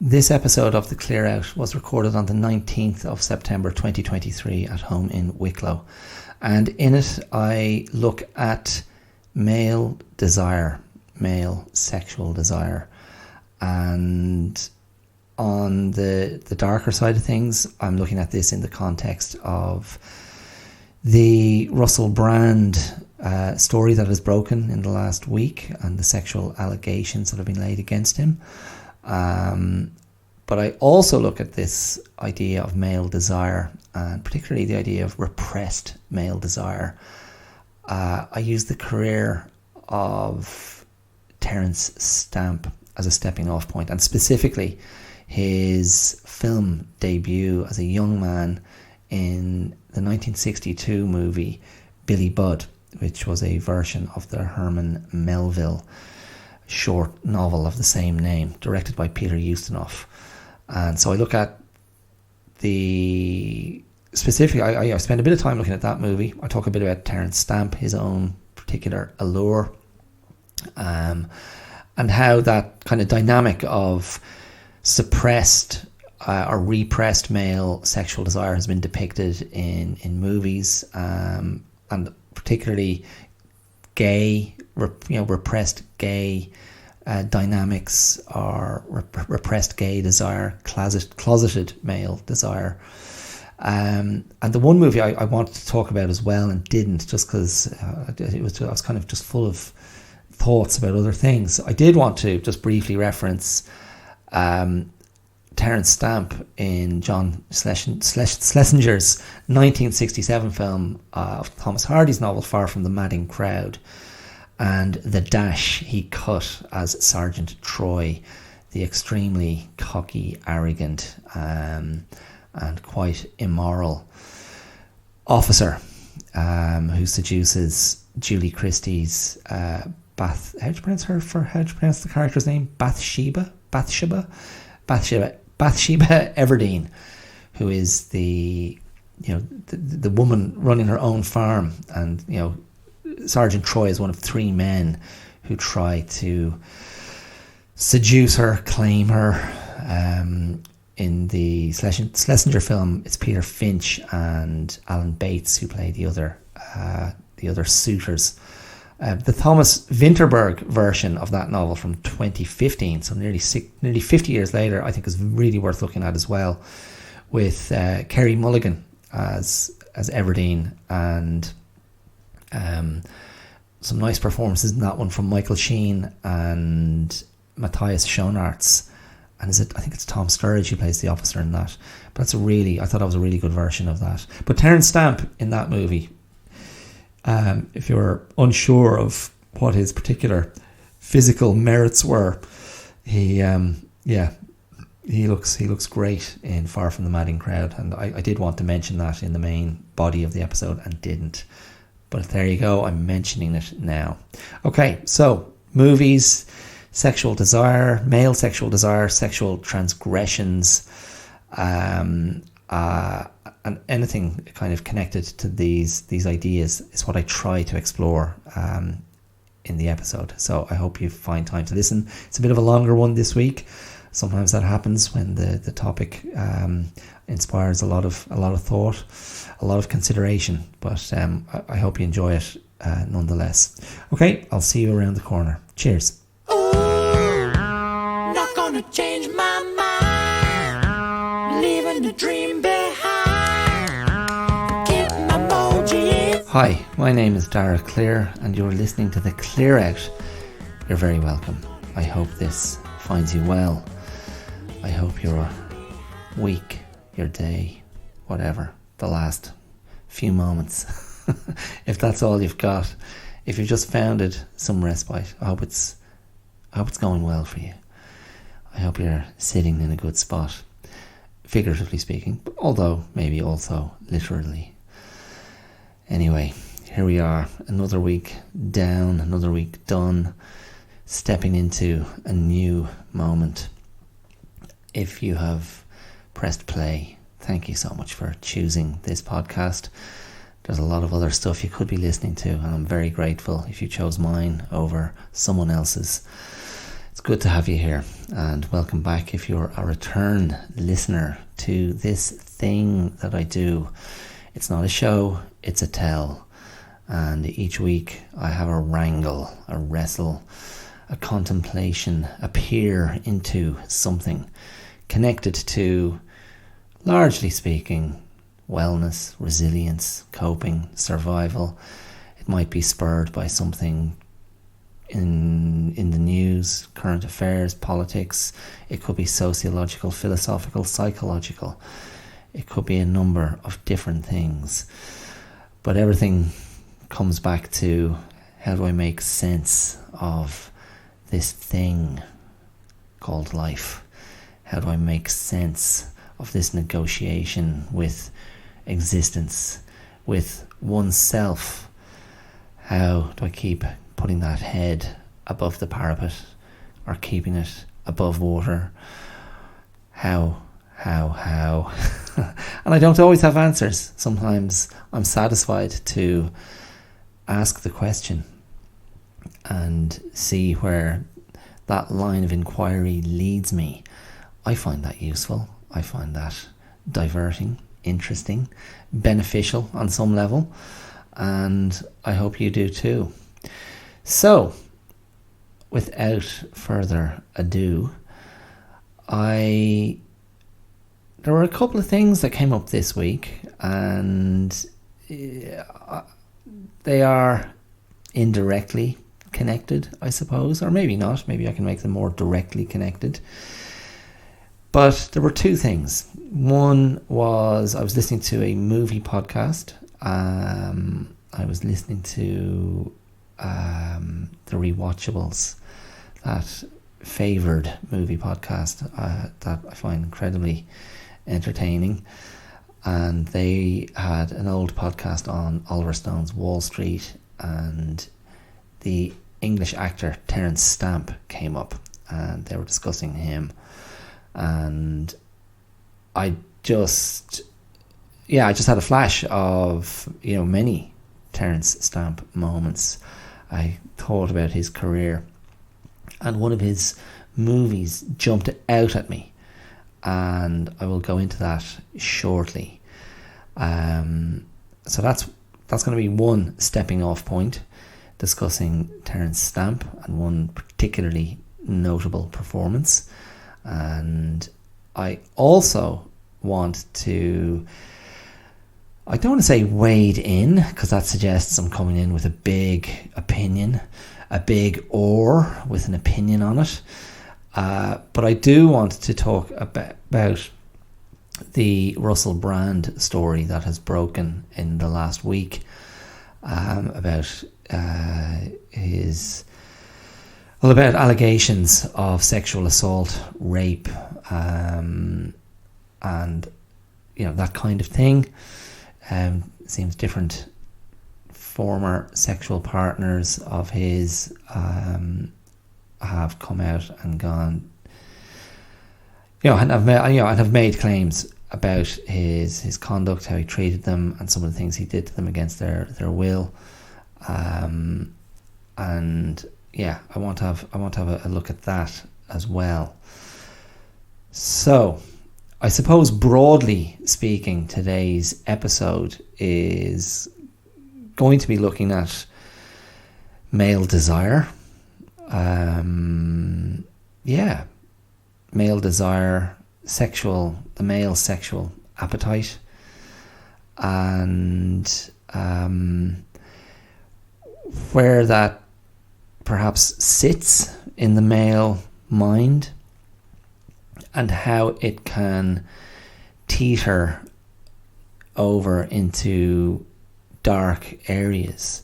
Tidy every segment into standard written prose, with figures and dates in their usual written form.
This episode of The Clear Out was recorded on the 19th of September 2023 at home in Wicklow. And in it, I look at male desire, male sexual desire. And on the darker side of things, I'm looking at this in the context of the Russell Brand story that has broken in the last week and the sexual allegations that have been laid against him. But I also look at this idea of male desire, and particularly the idea of repressed male desire. I use the career of Terence Stamp as a stepping off point, and specifically his film debut as a young man in the 1962 movie Billy Budd, which was a version of the Herman Melville short novel of the same name, directed by Peter Ustinov. And so I look at the specific, I spend a bit of time looking at that movie. I talk a bit about Terence Stamp, his own particular allure, and how that kind of dynamic of suppressed or repressed male sexual desire has been depicted in movies, and particularly gay, repressed gay dynamics, or repressed gay desire, closeted male desire. And the one movie I wanted to talk about as well and didn't, just because I was kind of just full of thoughts about other things. I did want to just briefly reference Terence Stamp in John Schlesinger's 1967 film of Thomas Hardy's novel Far From the Madding Crowd, and the dash he cut as Sergeant Troy, the extremely cocky, arrogant, and quite immoral officer who seduces Julie Christie's how do you pronounce the character's name? Bathsheba Everdeen, who is the woman running her own farm, and Sergeant Troy is one of three men who try to seduce her, claim her. In the Schlesinger film, it's Peter Finch and Alan Bates who play the other suitors. The Thomas Vinterberg version of that novel from 2015, so nearly 50 years later, I think is really worth looking at as well, with Kerry Mulligan as Everdeen, and some nice performances in that one from Michael Sheen and Matthias Schoenaerts. And I think it's Tom Sturridge who plays the officer in that. But I thought that was a really good version of that. But Terence Stamp in that movie, if you're unsure of what his particular physical merits were, he looks great in Far From the Madding Crowd. And I did want to mention that in the main body of the episode and didn't. But there you go, I'm mentioning it now. Okay, so movies, sexual desire, male sexual desire, sexual transgressions, and anything kind of connected to these ideas is what I try to explore in the episode. So I hope you find time to listen. It's a bit of a longer one this week. Sometimes that happens when the topic inspires a lot of thought, a lot of consideration. But I hope you enjoy it nonetheless. Okay, I'll see you around the corner. Cheers. Not gonna change my mind, leaving the dream behind, keep my emoji. Hi, my name is Dara Clear, and you're listening to The Clear Out. You're very welcome. I hope this finds you well. I hope your week, your day, whatever, the last few moments, if that's all you've got, if you've just found some respite, I hope it's going well for you. I hope you're sitting in a good spot, figuratively speaking, although maybe also literally. Anyway, here we are, another week down, another week done, stepping into a new moment. If you have pressed play, thank you so much for choosing this podcast. There's a lot of other stuff you could be listening to, and I'm very grateful if you chose mine over someone else's. It's good to have you here, and welcome back if you're a return listener to this thing that I do. It's not a show, it's a tell. And each week I have a wrangle, a wrestle, a contemplation, a peer into something connected to, largely speaking, wellness, resilience, coping, survival. It might be spurred by something in the news, current affairs, politics. It could be sociological, philosophical, psychological. It could be a number of different things. But everything comes back to, how do I make sense of this thing called life? How do I make sense of this negotiation with existence, with oneself? How do I keep putting that head above the parapet, or keeping it above water? How? And I don't always have answers. Sometimes I'm satisfied to ask the question and see where that line of inquiry leads me. I find that useful. I find that diverting, interesting, beneficial on some level, and I hope you do too. So, without further ado, there were a couple of things that came up this week, and they are indirectly connected, I suppose, or maybe not. Maybe I can make them more directly connected. But there were two things. One was, I was listening to a movie podcast. I was listening to The Rewatchables, that favoured movie podcast that I find incredibly entertaining. And they had an old podcast on Oliver Stone's Wall Street, and the English actor Terence Stamp came up, and they were discussing him. And I just had a flash of, many Terence Stamp moments. I thought about his career, and one of his movies jumped out at me, and I will go into that shortly. So that's going to be one stepping off point, discussing Terence Stamp and one particularly notable performance. And I also want to, I don't want to say wade in, because that suggests I'm coming in with a big opinion, a big oar with an opinion on it. But I do want to talk about the Russell Brand story that has broken in the last week, about about allegations of sexual assault, rape, and that kind of thing. Seems different former sexual partners of his have come out and gone, and have made claims about his conduct, how he treated them, and some of the things he did to them against their will. I want to have a look at that as well. So, I suppose broadly speaking, today's episode is going to be looking at male desire. Male desire, the male sexual appetite, and where that perhaps sits in the male mind, and how it can teeter over into dark areas.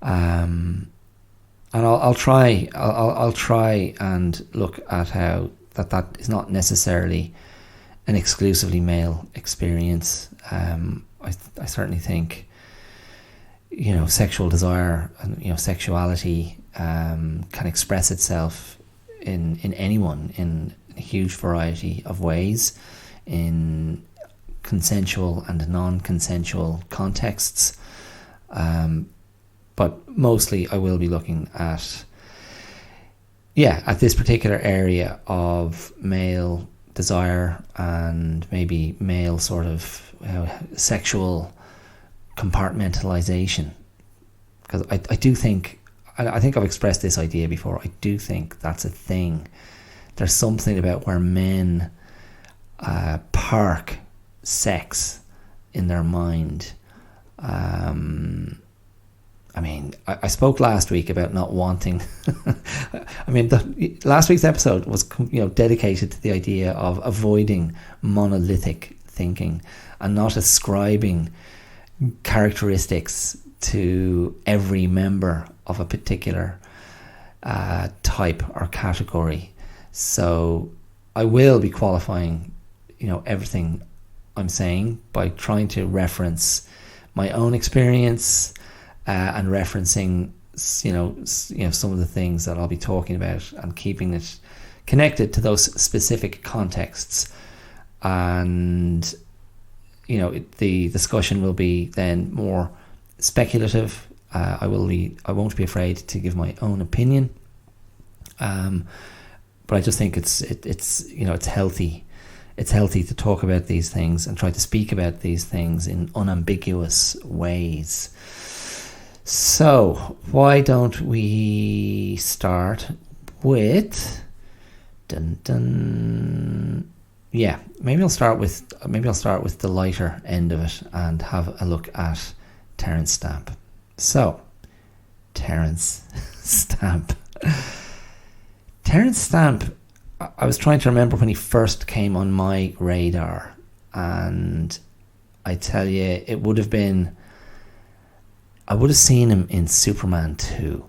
And I'll try and look at how that is not necessarily an exclusively male experience. I certainly think, sexual desire and sexuality can express itself in anyone in a huge variety of ways, in consensual and non-consensual contexts. But mostly I will be looking at at this particular area of male desire and maybe male sort of sexual compartmentalization. Because I do think, I think I've expressed this idea before, I do think that's a thing. There's something about where men park sex in their mind. I mean, I spoke last week about not wanting. I mean, last week's episode was, dedicated to the idea of avoiding monolithic thinking and not ascribing characteristics to every member of a particular type or category. So I will be qualifying, everything I'm saying by trying to reference my own experience and referencing, some of the things that I'll be talking about and keeping it connected to those specific contexts. And, the discussion will be then more speculative. I won't be afraid to give my own opinion. But I just think it's healthy. It's healthy to talk about these things and try to speak about these things in unambiguous ways. So why don't we start with maybe I'll start with the lighter end of it and have a look at Terence Stamp. So Terence Stamp. Terence Stamp, I was trying to remember when he first came on my radar, and I tell you, I would have seen him in Superman 2,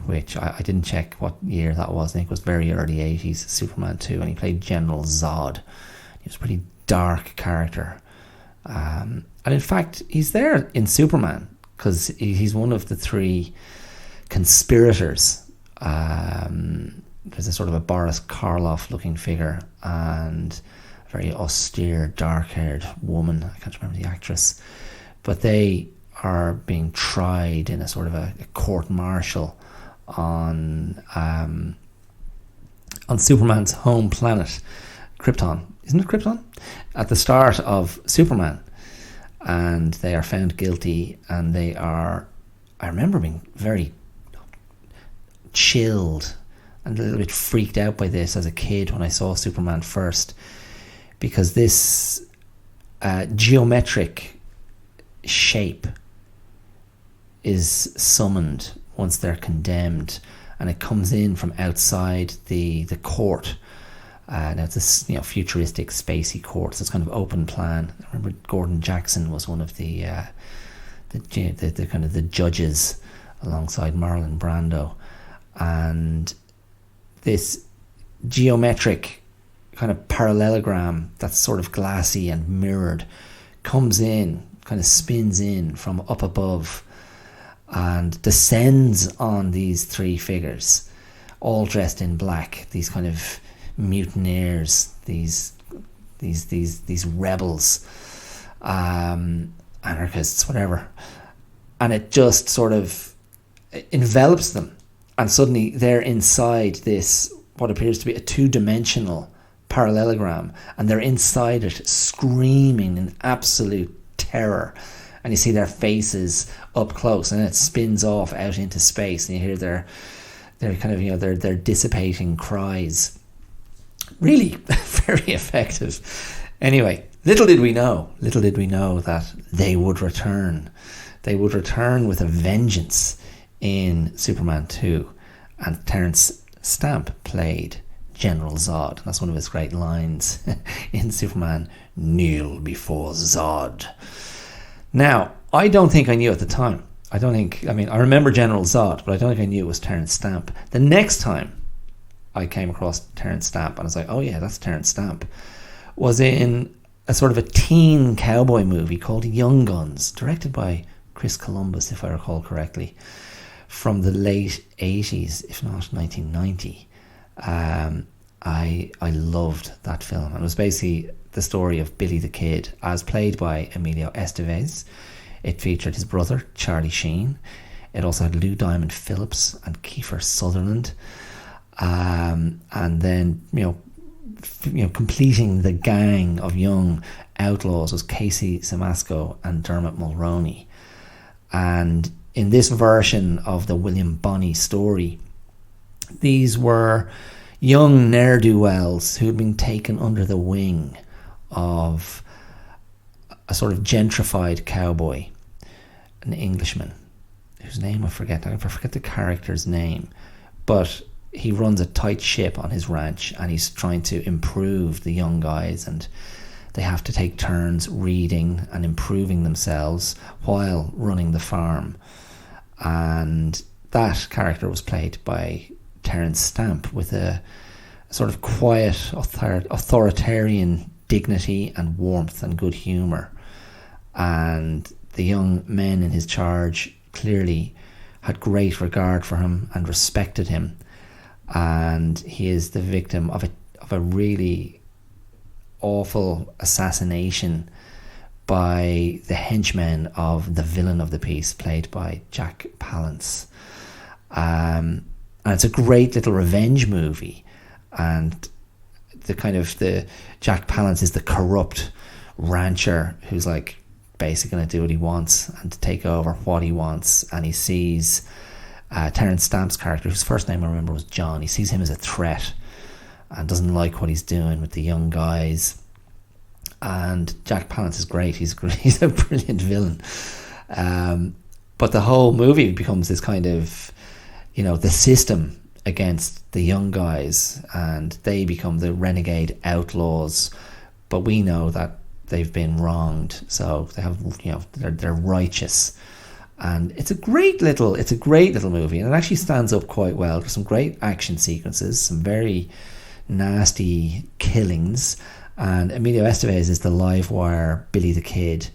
which I didn't check what year that was. I think it was very early 80s, Superman 2, and he played General Zod. He was a pretty dark character. And in fact, he's there in Superman because he's one of the three conspirators. There's a sort of a Boris Karloff looking figure and a very austere, dark-haired woman. I can't remember the actress. But they are being tried in a sort of a court-martial on Superman's home planet, Krypton. Isn't it Krypton? At the start of Superman. And they are found guilty, and I remember being very chilled and a little bit freaked out by this as a kid when I saw Superman first, because this geometric shape is summoned once they're condemned, and it comes in from outside the court. Now it's this futuristic spacey court, so it's kind of open plan. I remember Gordon Jackson was one of the kind of the judges alongside Marlon Brando, and this geometric kind of parallelogram that's sort of glassy and mirrored comes in, kind of spins in from up above and descends on these three figures, all dressed in black, these kind of mutineers, these rebels, anarchists, whatever. And it just sort of envelops them, and suddenly they're inside this, what appears to be a two-dimensional parallelogram, and they're inside it screaming in absolute terror, and you see their faces up close, and it spins off out into space, and you hear their kind of their dissipating cries. Really very effective. Anyway, little did we know that they would return with a vengeance in Superman 2, and Terence Stamp played General Zod. That's one of his great lines in Superman: "Kneel before Zod." Now, I don't think I knew at the time. I remember General Zod, but I don't think I knew it was Terence Stamp. The next time I came across Terence Stamp, and I was like, oh yeah, that's Terence Stamp, was in a sort of a teen cowboy movie called Young Guns, directed by Chris Columbus, if I recall correctly, from the late 80s, if not 1990. I loved that film. And it was basically the story of Billy the Kid, as played by Emilio Estevez. It featured his brother, Charlie Sheen. It also had Lou Diamond Phillips and Kiefer Sutherland. and then completing the gang of young outlaws was Casey Simasco and Dermot Mulroney. And in this version of the William Bonney story, these were young ne'er-do-wells who had been taken under the wing of a sort of gentrified cowboy, an Englishman, whose name I forget the character's name, but he runs a tight ship on his ranch, and he's trying to improve the young guys, and they have to take turns reading and improving themselves while running the farm. And that character was played by Terence Stamp with a sort of quiet, authoritarian dignity and warmth and good humour. And the young men in his charge clearly had great regard for him and respected him. And he is the victim of a really awful assassination by the henchmen of the villain of the piece, played by Jack Palance. And it's a great little revenge movie. And the Jack Palance is the corrupt rancher who's like basically going to do what he wants and to take over what he wants. And he sees Terence Stamp's character, whose first name I remember was John. He sees him as a threat and doesn't like what he's doing with the young guys. And Jack Palance is great. He's a brilliant villain. But the whole movie becomes this kind of, the system against the young guys, and they become the renegade outlaws. But we know that they've been wronged, so they have, they're righteous. And it's a great little movie, and it actually stands up quite well. There's some great action sequences, some very nasty killings, and Emilio Estevez is the live wire Billy the Kid.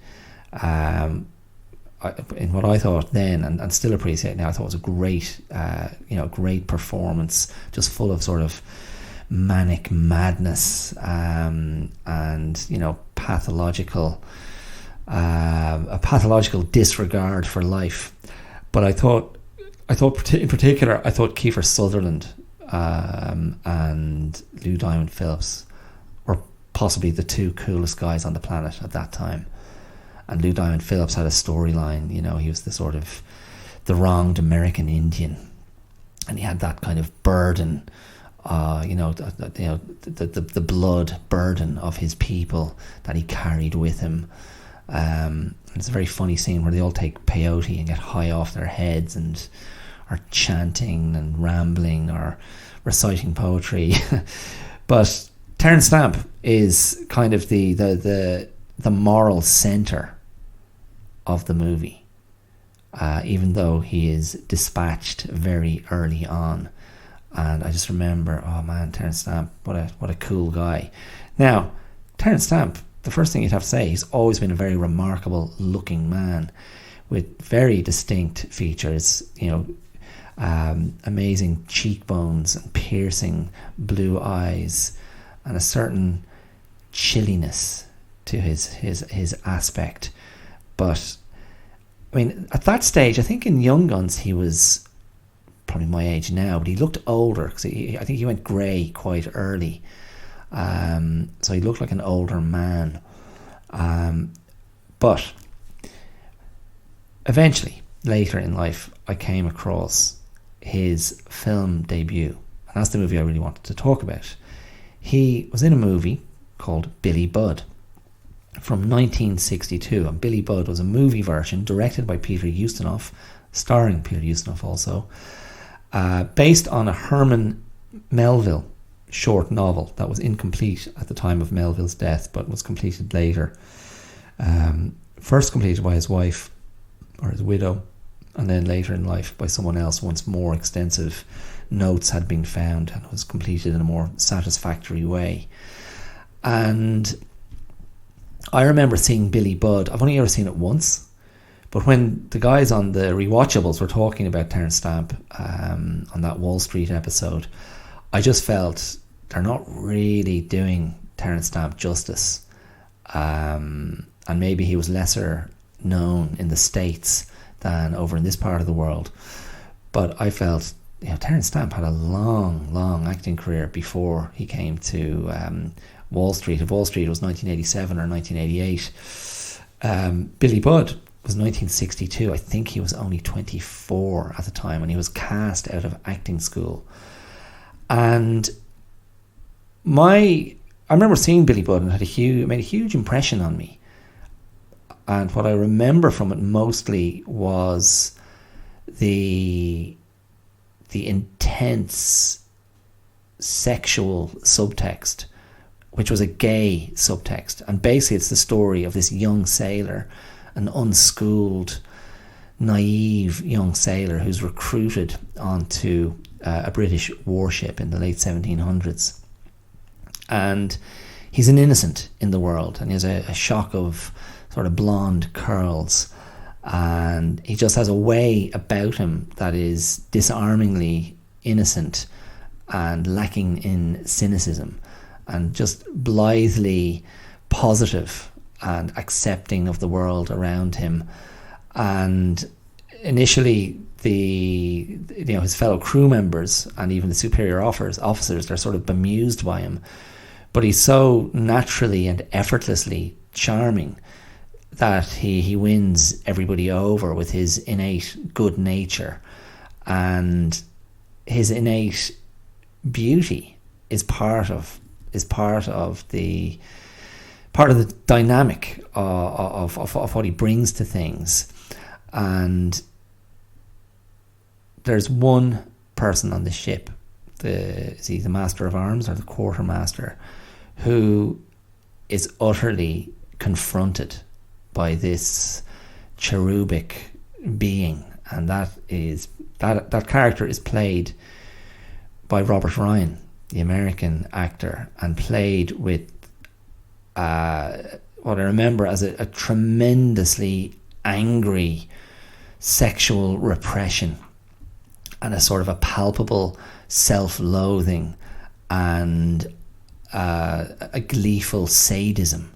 In what I thought then, and still appreciate now, I thought it was a great, great performance, just full of sort of manic madness, and pathological disregard for life. But I thought in particular, Kiefer Sutherland and Lou Diamond Phillips were possibly the two coolest guys on the planet at that time. And Lou Diamond Phillips had a storyline, he was the sort of the wronged American Indian, and he had that kind of burden, the blood burden of his people that he carried with him. It's a very funny scene where they all take peyote and get high off their heads and are chanting and rambling or reciting poetry. But Terence Stamp is kind of the moral centre of the movie, even though he is dispatched very early on. And I just remember, oh man, Terence Stamp, what a cool guy. Now, Terence Stamp, the first thing you'd have to say, he's always been a very remarkable looking man with very distinct features, amazing cheekbones and piercing blue eyes and a certain chilliness to his aspect. But I mean, at that stage, I think in Young Guns he was probably my age now, but he looked older because I think he went grey quite early. So he looked like an older man. But eventually, later in life, I came across his film debut, and that's the movie I really wanted to talk about. He was in a movie called Billy Budd from 1962, and Billy Budd was a movie version directed by Peter Ustinov, starring Peter Ustinov also, based on a Herman Melville short novel that was incomplete at the time of Melville's death, but was completed later. First completed by his wife or his widow, and then later in life by someone else once more extensive notes had been found and was completed in a more satisfactory way. And I remember seeing Billy Budd. I've only ever seen it once, but when the guys on the Rewatchables were talking about Terence Stamp on that Wall Street episode, I just felt they're not really doing Terence Stamp justice. And maybe he was lesser known in the States than over in this part of the world. But I felt Terence Stamp had a long acting career before he came to Wall Street. If Wall Street was 1987 or 1988, Billy Budd was 1962. I think he was only 24 at the time when he was cast out of acting school. And I remember seeing Billy Budd, and it made a huge impression on me. And what I remember from it mostly was the intense sexual subtext, which was a gay subtext. And basically it's the story of this young sailor, an unschooled, naive young sailor who's recruited onto a British warship in the late 1700s. And he's an innocent in the world, and he has a shock of sort of blonde curls, and he just has a way about him that is disarmingly innocent and lacking in cynicism, and just blithely positive and accepting of the world around him. And initially his fellow crew members and even the superior officers, they're sort of bemused by him, but he's so naturally and effortlessly charming that he wins everybody over with his innate good nature, and his innate beauty is part of the dynamic of what he brings to things. And there's one person on the ship, is he the master of arms or the quartermaster, who is utterly confronted by this cherubic being, and that character is played by Robert Ryan, the American actor, and played with what I remember as a tremendously angry sexual repression and a sort of a palpable self-loathing and a gleeful sadism.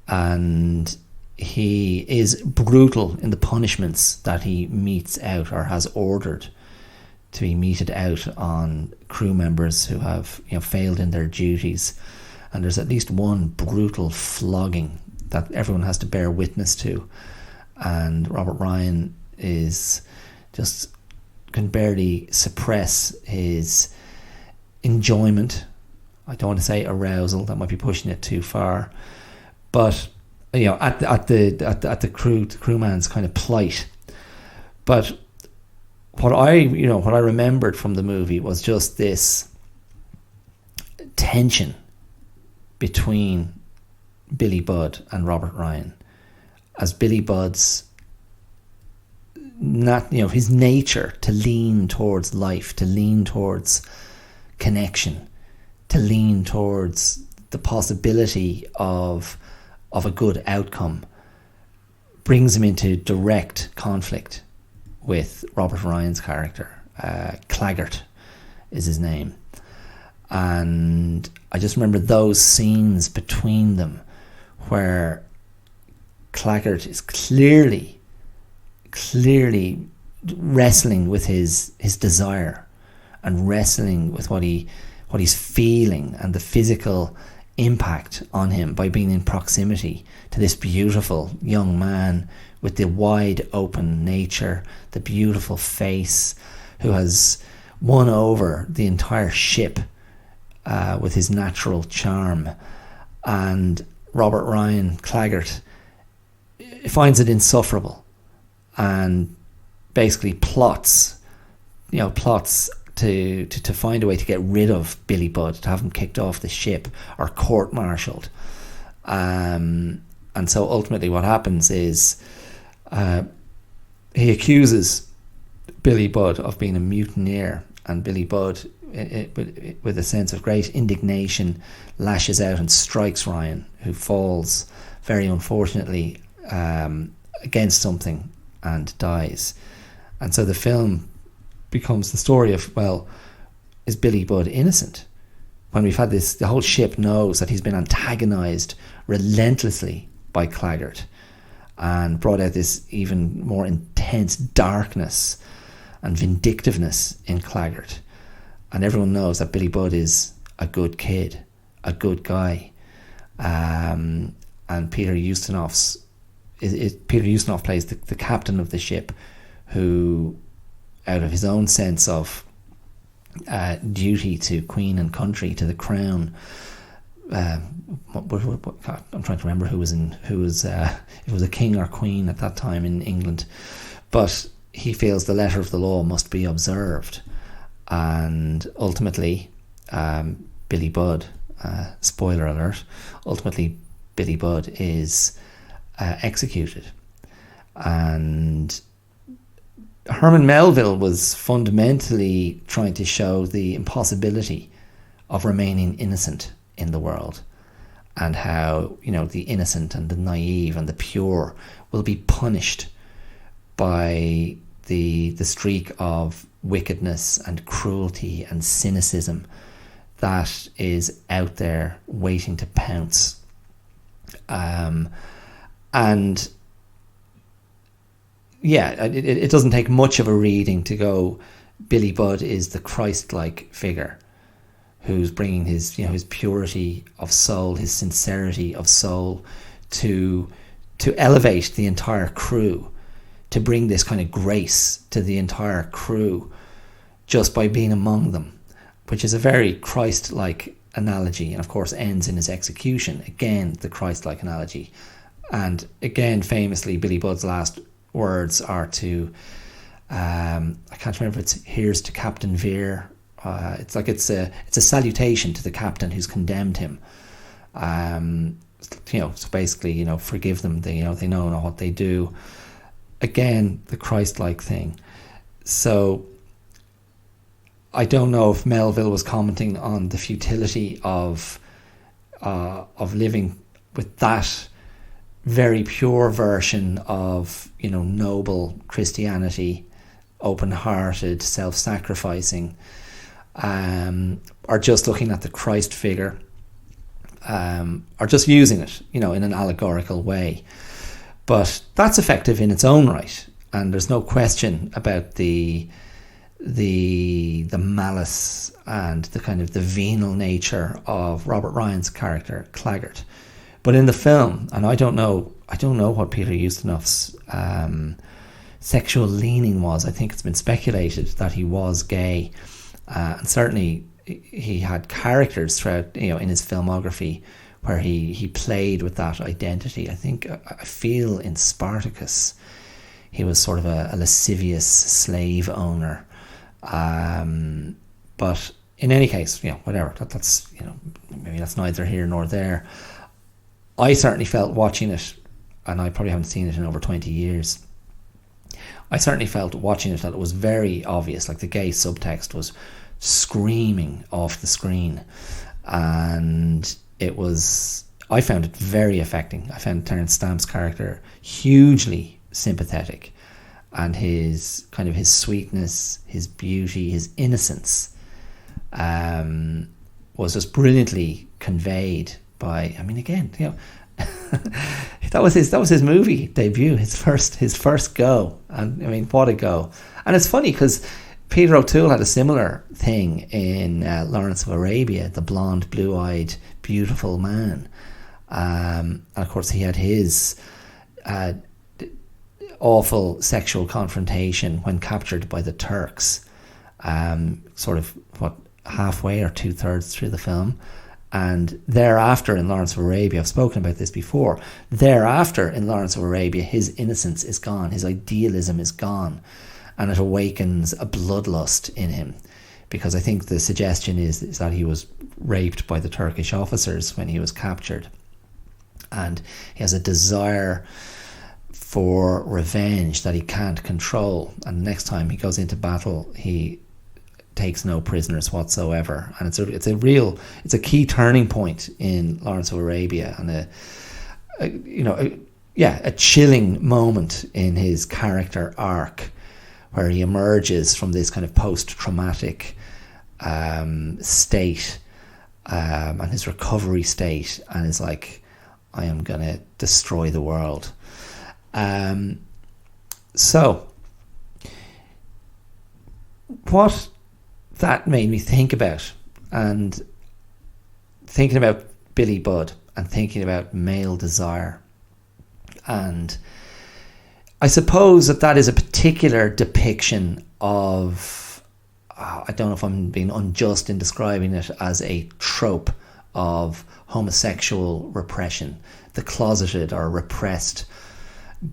And he is brutal in the punishments that he metes out or has ordered to be meted out on crew members who have failed in their duties. And there's at least one brutal flogging that everyone has to bear witness to, and Robert Ryan can barely suppress his enjoyment. I don't want to say arousal, that might be pushing it too far, but at the crewman's kind of plight. But what I remembered from the movie was just this tension between Billy Budd and Robert Ryan, as Billy Budd's his nature to lean towards life, to lean towards connection, to lean towards the possibility of a good outcome, brings him into direct conflict with Robert Ryan's character. Claggart is his name. And I just remember those scenes between them where Claggart is clearly wrestling with his desire and wrestling with what he's feeling and the physical impact on him by being in proximity to this beautiful young man with the wide open nature, the beautiful face, who has won over the entire ship with his natural charm. And Robert Ryan, Claggart, finds it insufferable and basically plots to find a way to get rid of Billy Budd, to have him kicked off the ship or court-martialed. And so ultimately what happens is he accuses Billy Budd of being a mutineer, and Billy Budd, with a sense of great indignation, lashes out and strikes Ryan, who falls very unfortunately against something and dies. And so the film becomes the story of, well, is Billy Budd innocent? When we've had this, the whole ship knows that he's been antagonised relentlessly by Claggart and brought out this even more intense darkness and vindictiveness in Claggart. And everyone knows that Billy Budd is a good kid, a good guy. And Peter Ustinov plays the captain of the ship, who, out of his own sense of duty to Queen and country, to the crown. I'm trying to remember who was if it was a king or queen at that time in England, but he feels the letter of the law must be observed, and ultimately, Billy Budd, spoiler alert, ultimately Billy Budd is executed, and Herman Melville was fundamentally trying to show the impossibility of remaining innocent in the world, and how, the innocent and the naive and the pure will be punished by the streak of wickedness and cruelty and cynicism that is out there waiting to pounce. And yeah, it doesn't take much of a reading to go, Billy Budd is the Christ-like figure who's bringing his purity of soul, his sincerity of soul to elevate the entire crew, to bring this kind of grace to the entire crew just by being among them, which is a very Christ-like analogy, and of course ends in his execution. Again, the Christ-like analogy. And again, famously, Billy Budd's last words are to, I can't remember if it's "Here's to Captain Vere." It's a salutation to the captain who's condemned him. So basically, forgive them. They know not what they do. Again, the Christ-like thing. So I don't know if Melville was commenting on the futility of living with that very pure version of noble Christianity, open-hearted, self-sacrificing, or just looking at the Christ figure, or just using it, in an allegorical way. But that's effective in its own right, and there's no question about the malice and the kind of the venal nature of Robert Ryan's character Claggart. But in the film, and I don't know what Peter Ustinov's sexual leaning was. I think it's been speculated that he was gay, and certainly he had characters throughout, in his filmography where he played with that identity. I feel in Spartacus he was sort of a lascivious slave owner. But in any case, whatever. That's maybe that's neither here nor there. I certainly felt watching it, and I probably haven't seen it in over 20 years. I certainly felt watching it that it was very obvious, like the gay subtext was screaming off the screen, and I found it very affecting. I found Terence Stamp's character hugely sympathetic, and his sweetness, his beauty, his innocence was just brilliantly conveyed by, that was his movie debut, his first go, and what a go. And it's funny because Peter O'Toole had a similar thing in Lawrence of Arabia, the blonde, blue-eyed, beautiful man, and of course he had his awful sexual confrontation when captured by the Turks, sort of halfway or 2/3 through the film. And thereafter in Lawrence of Arabia, I've spoken about this before, thereafter in Lawrence of Arabia, his innocence is gone, his idealism is gone, and it awakens a bloodlust in him, because I think the suggestion is that he was raped by the Turkish officers when he was captured, and he has a desire for revenge that he can't control, and the next time he goes into battle he takes no prisoners whatsoever, and it's a key turning point in Lawrence of Arabia, and a chilling moment in his character arc, where he emerges from this kind of post-traumatic state, and his recovery state, and is like, I am gonna destroy the world. So what that made me think about, and thinking about Billy Budd and thinking about male desire, and I suppose that is a particular depiction of, I don't know if I'm being unjust in describing it as a trope of homosexual repression, the closeted or repressed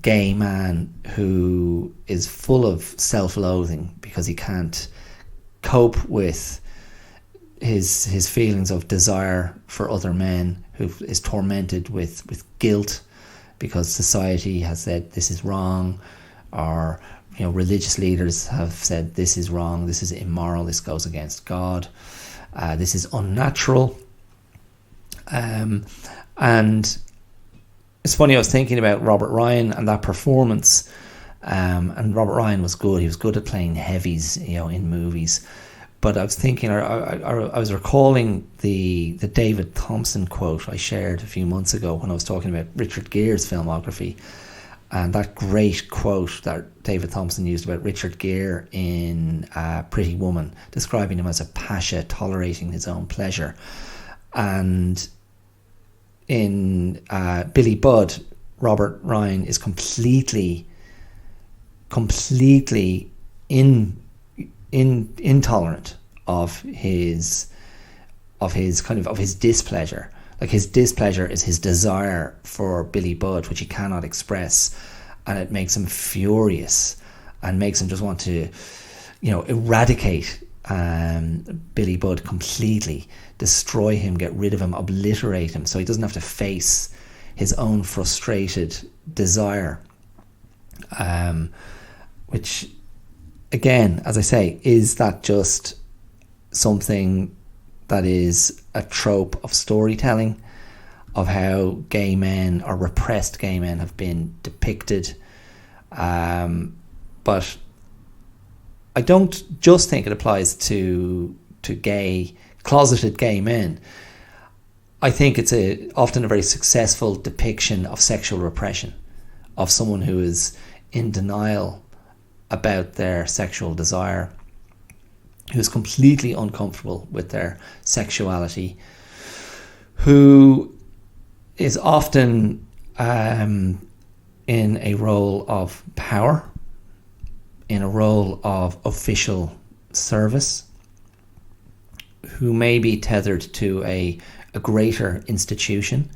gay man who is full of self-loathing because he can't cope with his feelings of desire for other men, who is tormented with guilt because society has said this is wrong, or religious leaders have said this is wrong, this is immoral, this goes against God, this is unnatural. And it's funny, I was thinking about Robert Ryan and that performance, and Robert Ryan was good. He was good at playing heavies, in movies. But I was thinking, I was recalling the David Thompson quote I shared a few months ago when I was talking about Richard Gere's filmography, and that great quote that David Thompson used about Richard Gere in Pretty Woman, describing him as a pasha tolerating his own pleasure. And in Billy Budd, Robert Ryan is completely intolerant of his displeasure. Like, his displeasure is his desire for Billy Budd, which he cannot express, and it makes him furious and makes him just want to eradicate Billy Budd completely, destroy him, get rid of him, obliterate him, so he doesn't have to face his own frustrated desire, which, again, as I say, is that just something that is a trope of storytelling, of how gay men or repressed gay men have been depicted, but I don't just think it applies to closeted gay men. I think it's often a very successful depiction of sexual repression, of someone who is in denial about their sexual desire, who is completely uncomfortable with their sexuality, who is often in a role of power, in a role of official service, who may be tethered to a greater institution,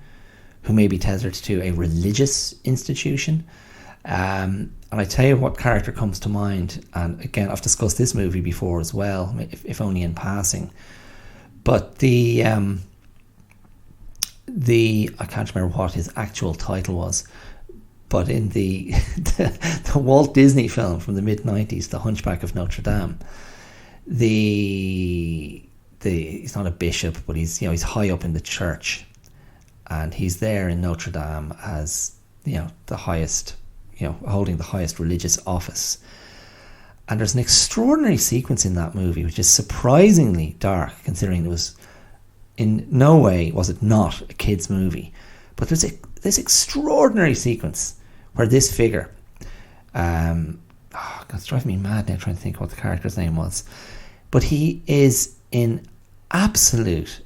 who may be tethered to a religious institution. And I tell you what character comes to mind, and again, I've discussed this movie before as well, if only in passing, but the I can't remember what his actual title was, but in the Walt Disney film from the mid-90s, The Hunchback of Notre Dame, he's not a bishop, but he's high up in the church, and he's there in Notre Dame as the highest, holding the highest religious office. And there's an extraordinary sequence in that movie which is surprisingly dark, considering it was in no way was it not a kids movie, but there's this extraordinary sequence where this figure, it's driving me mad now trying to think what the character's name was, but he is in absolute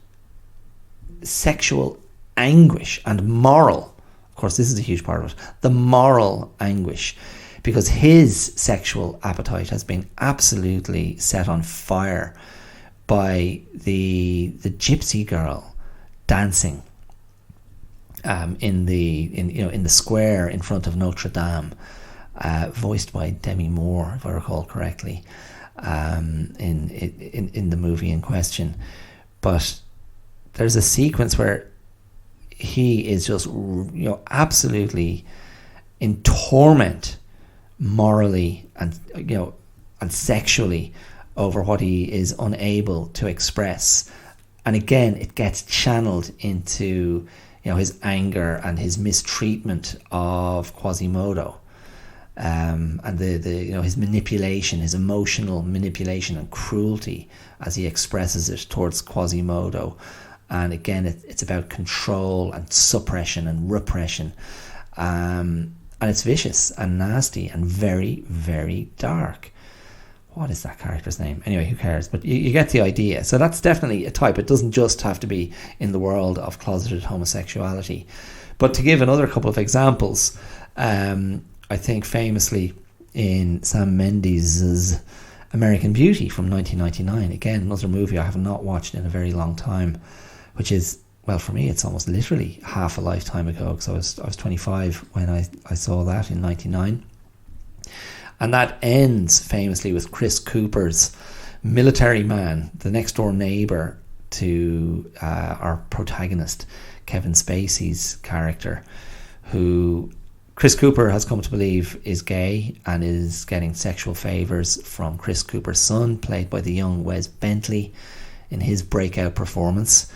sexual anguish and moral, of course this is a huge part of it, the moral anguish, because his sexual appetite has been absolutely set on fire by the gypsy girl dancing in the square in front of Notre Dame, voiced by Demi Moore, if I recall correctly, in the movie in question. But there's a sequence where he is just absolutely in torment morally and sexually over what he is unable to express, and again it gets channeled into his anger and his mistreatment of Quasimodo, and his manipulation, his emotional manipulation and cruelty as he expresses it towards Quasimodo. And again, it's about control and suppression and repression, and it's vicious and nasty and very, very dark. what is that character's name? Anyway, who cares? But you get the idea. So that's definitely a type. It doesn't just have to be in the world of closeted homosexuality. But to give another couple of examples, I think famously in Sam Mendes' American Beauty from 1999, again, another movie I have not watched in a very long time, which is, well, for me, it's almost literally half a lifetime ago, because I was 25 when I saw that in 99. And that ends famously with Chris Cooper's military man, the next door neighbour to our protagonist, Kevin Spacey's character, who Chris Cooper has come to believe is gay and is getting sexual favours from Chris Cooper's son, played by the young Wes Bentley in his breakout performance.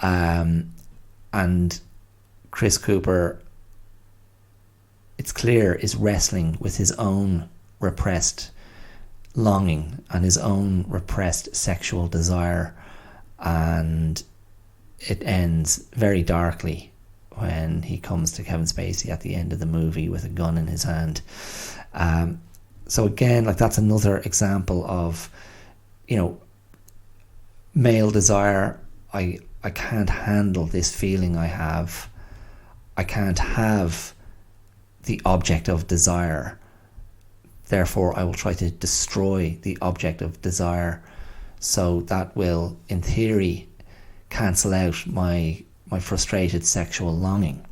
And Chris Cooper, it's clear, is wrestling with his own repressed longing and his own repressed sexual desire, and it ends very darkly when he comes to Kevin Spacey at the end of the movie with a gun in his hand. So again, like, that's another example of, you know, male desire. I can't handle this feeling I have. I can't have the object of desire. Therefore, I will try to destroy the object of desire. So that will, in theory, cancel out my frustrated sexual longing.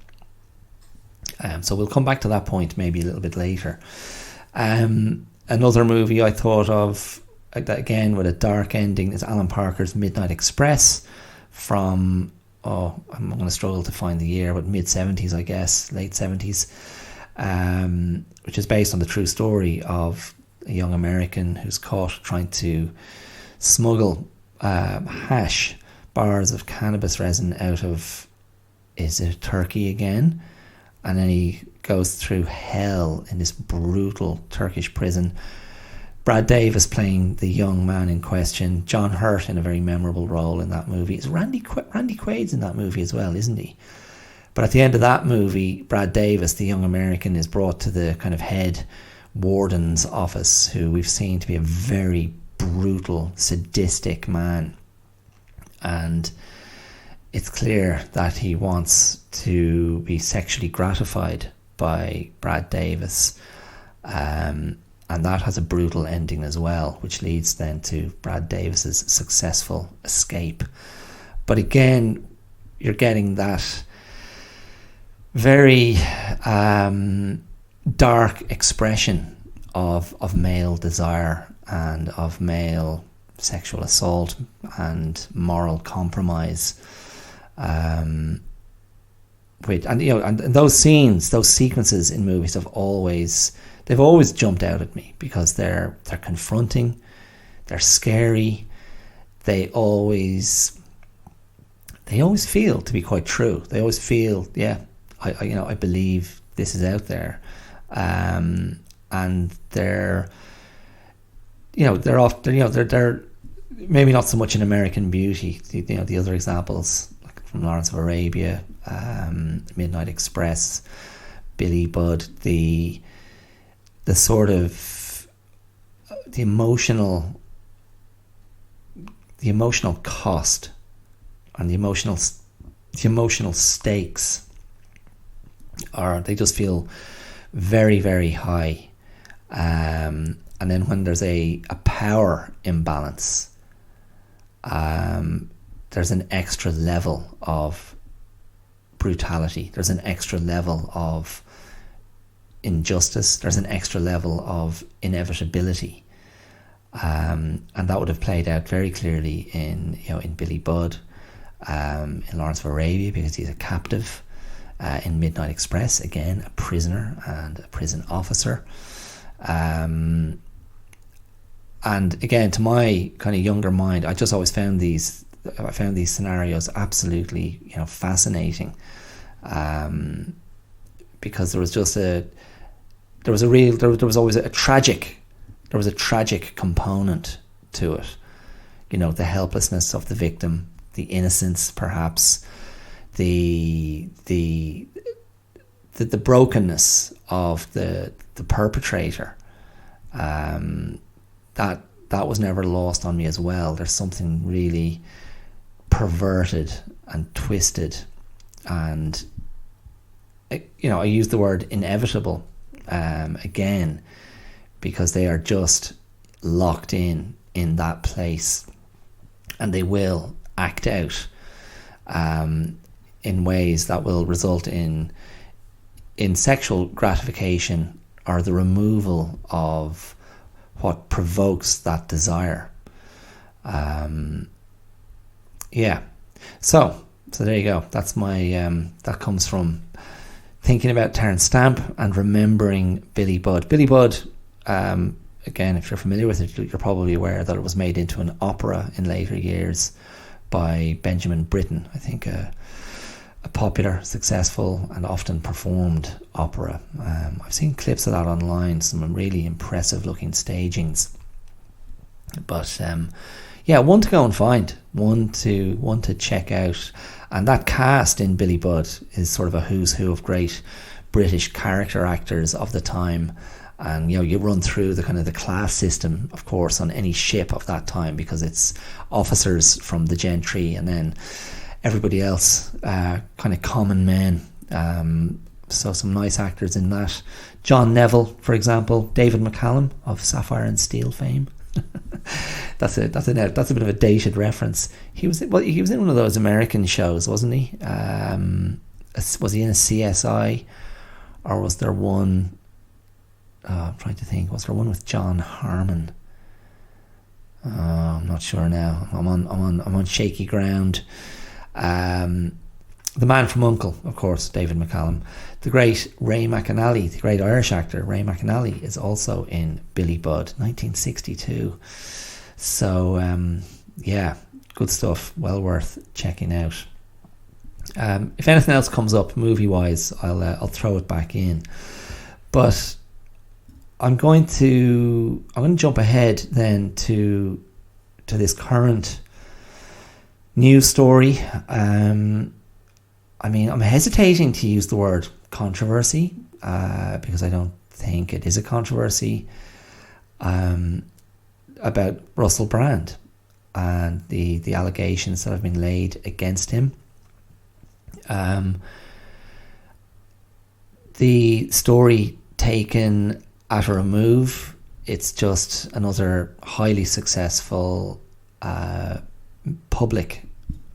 So we'll come back to that point maybe a little bit later. Another movie I thought of, again with a dark ending, is Alan Parker's Midnight Express from, I'm going to struggle to find the year, but mid-70s, I guess, late 70s, which is based on the true story of a young American who's caught trying to smuggle hash, bars of cannabis resin, out of, is it Turkey again? And then he goes through hell in this brutal Turkish prison. Brad Davis playing the young man in question. John Hurt in a very memorable role in that movie. Is Randy Quaid's in that movie as well, isn't he? But at the end of that movie, Brad Davis, the young American, is brought to the kind of head warden's office, who we've seen to be a very brutal, sadistic man. And it's clear that he wants to be sexually gratified by Brad Davis. And that has a brutal ending as well, which leads then to Brad Davis's successful escape. But again, you're getting that very dark expression of male desire and of male sexual assault and moral compromise. And those scenes, those sequences in movies they've always jumped out at me, because they're confronting, they're scary, they always feel to be quite true. They always feel, I believe this is out there, and they're maybe not so much in American Beauty. The other examples, like from Lawrence of Arabia, Midnight Express, Billy Budd, the sort of the emotional cost and the emotional stakes they just feel very, very high. And then when there's a power imbalance, there's an extra level of brutality. There's an extra level of injustice. There's an extra level of inevitability. And that would have played out very clearly in Billy Budd, in Lawrence of Arabia, because he's a captive. In Midnight Express, again, a prisoner and a prison officer. And again, to my kind of younger mind, I just always found these scenarios absolutely, fascinating, because there was always a tragic component to it. The helplessness of the victim, the innocence, perhaps, the brokenness of the perpetrator, that was never lost on me as well. There's something really perverted and twisted, and I use the word inevitable again, because they are just locked in that place, and they will act out in ways that will result in sexual gratification, or the removal of what provokes that desire. So there you go. That's my that comes from thinking about Terence Stamp and remembering Billy Budd. Billy Budd, again, if you're familiar with it, you're probably aware that it was made into an opera in later years by Benjamin Britten. I think a popular, successful, and often performed opera. I've seen clips of that online, some really impressive looking stagings. But one to go and find, one to check out. And that cast in Billy Budd is sort of a who's who of great British character actors of the time. And you run through the kind of the class system, of course, on any ship of that time, because it's officers from the gentry and then everybody else, kind of common men. So some nice actors in that. John Neville, for example, David McCallum of Sapphire and Steel fame. That's a bit of a dated reference. He was in one of those American shows, wasn't he? Was he in a CSI, or was there one? I'm trying to think. Was there one with John Herman? I'm not sure now. I'm on shaky ground. The man from U.N.C.L.E., of course, David McCallum. The great Ray McAnally, the great Irish actor Ray McAnally, is also in Billy Budd, 1962. So, good stuff. Well worth checking out. If anything else comes up movie-wise, I'll throw it back in. But I'm going to jump ahead then to this current news story. I'm hesitating to use the word controversy because I don't think it is a controversy, about Russell Brand and the allegations that have been laid against him. The story taken at a remove, it's just another highly successful public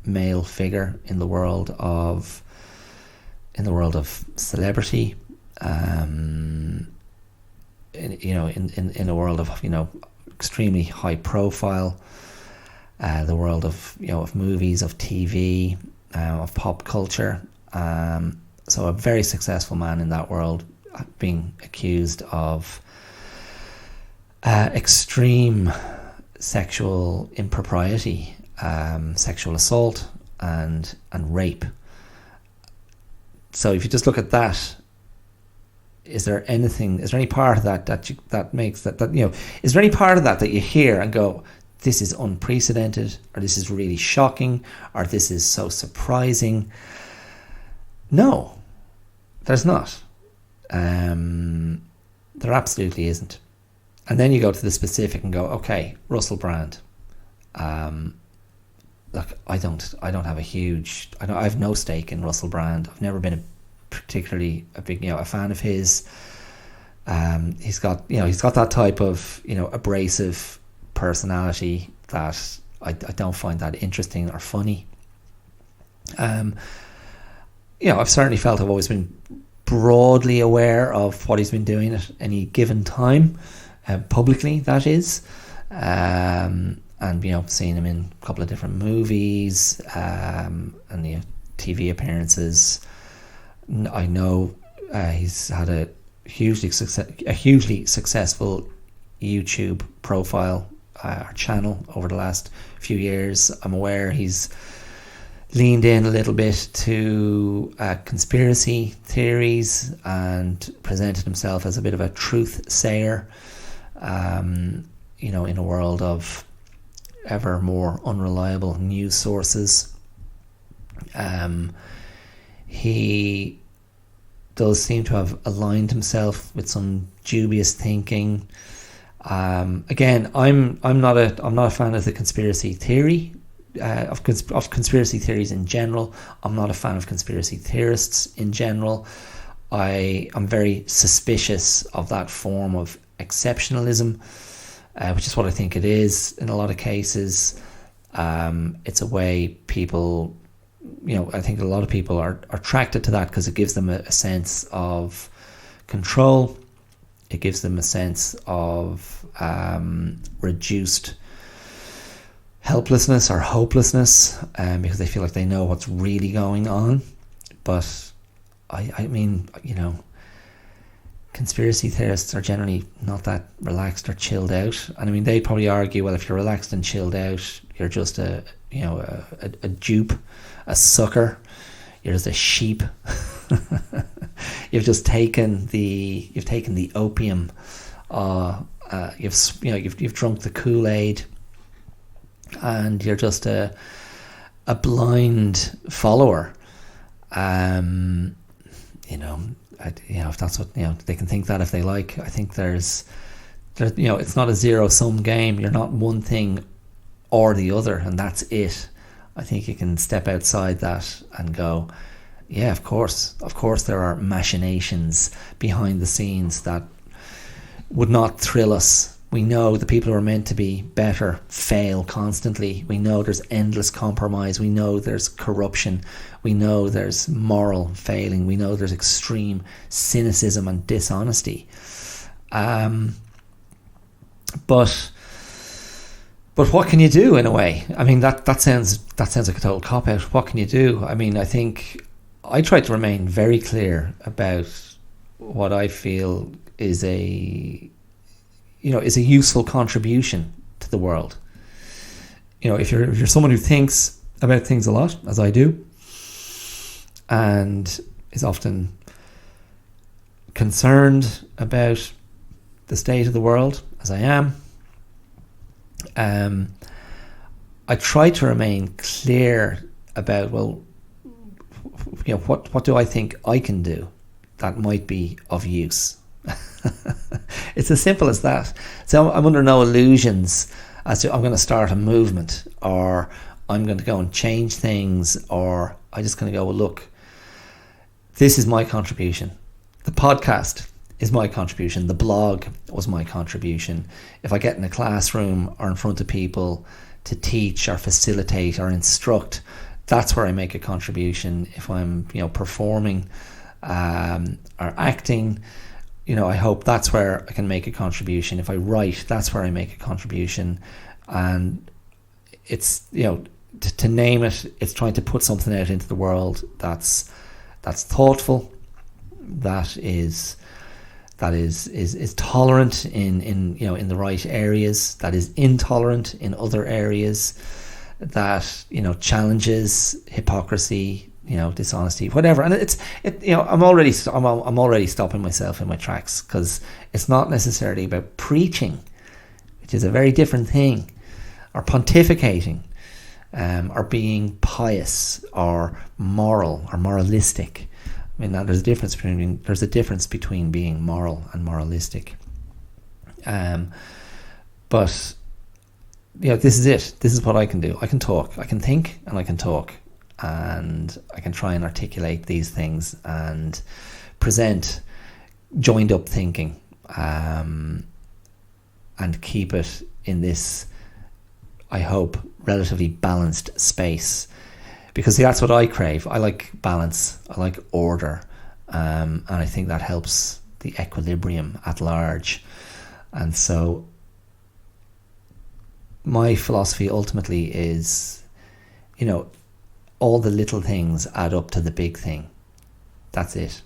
male figure in the world of celebrity, in a world of extremely high profile, the world of movies, of TV, of pop culture. So a very successful man in that world, being accused of extreme sexual impropriety, sexual assault and rape. So if you just look at that, is there any part of that is there any part of that you hear and go, this is unprecedented, or this is really shocking, or this is so surprising? No, there's not. There absolutely isn't. And then you go to the specific and go, okay, Russell Brand. Look, I have no stake in Russell Brand. I've never been particularly a big, a fan of his. He's got that type of, abrasive personality that I don't find that interesting or funny. I've certainly felt I've always been broadly aware of what he's been doing at any given time, publicly, that is. And seeing him in a couple of different movies, and TV appearances. I know he's had a hugely successful YouTube profile or channel over the last few years. I'm aware he's leaned in a little bit to conspiracy theories and presented himself as a bit of a truth sayer, in a world of ever more unreliable news sources. He does seem to have aligned himself with some dubious thinking, Again, I'm not a fan of the conspiracy theory of conspiracy theories in general. I'm not a fan of conspiracy theorists in general. I'm very suspicious of that form of exceptionalism, which is what I think it is in a lot of cases. It's a way people, I think a lot of people are attracted to that because it gives them a sense of control. It gives them a sense of reduced helplessness or hopelessness, because they feel like they know what's really going on. But I mean, conspiracy theorists are generally not that relaxed or chilled out. And I mean, they'd probably argue, well, if you're relaxed and chilled out, you're just a dupe, a sucker. You're just a sheep. You've taken the opium. You've drunk the Kool-Aid, and you're just a blind follower. If that's what they can think that if they like. I think there's it's not a zero-sum game. You're not one thing or the other, and that's it. I think you can step outside that and go, yeah, of course there are machinations behind the scenes that would not thrill us. We know the people who are meant to be better fail constantly. We know there's endless compromise. We know there's corruption. We know there's moral failing. We know there's extreme cynicism and dishonesty. But what can you do in a way? I mean, that sounds like a total cop-out. What can you do? I mean, I think I try to remain very clear about what I feel is a useful contribution to the world. If you're someone who thinks about things a lot, as I do, and is often concerned about the state of the world, as I am, I try to remain clear about, well, what do I think I can do that might be of use? It's as simple as that. So I'm under no illusions as to I'm going to start a movement, or I'm going to go and change things, or I'm just going to go, well, look, this is my contribution. The podcast is my contribution. The blog was my contribution. If I get in a classroom or in front of people to teach or facilitate or instruct, that's where I make a contribution. If I'm performing or acting, I hope that's where I can make a contribution. If I write, that's where I make a contribution. And it's, to name it, it's trying to put something out into the world that's thoughtful, that is tolerant in the right areas, that is intolerant in other areas, that challenges hypocrisy, dishonesty, whatever. And I'm already stopping myself in my tracks, because it's not necessarily about preaching, which is a very different thing, or pontificating, or being pious or moral or moralistic. I mean, there's a difference between being moral and moralistic. But this is it. This is what I can do. I can talk. I can think, and I can talk. And I can try and articulate these things and present joined up thinking, and keep it in this, I hope, relatively balanced space. Because that's what I crave. I like balance. I like order. And I think that helps the equilibrium at large. And so my philosophy ultimately is, all the little things add up to the big thing. That's it.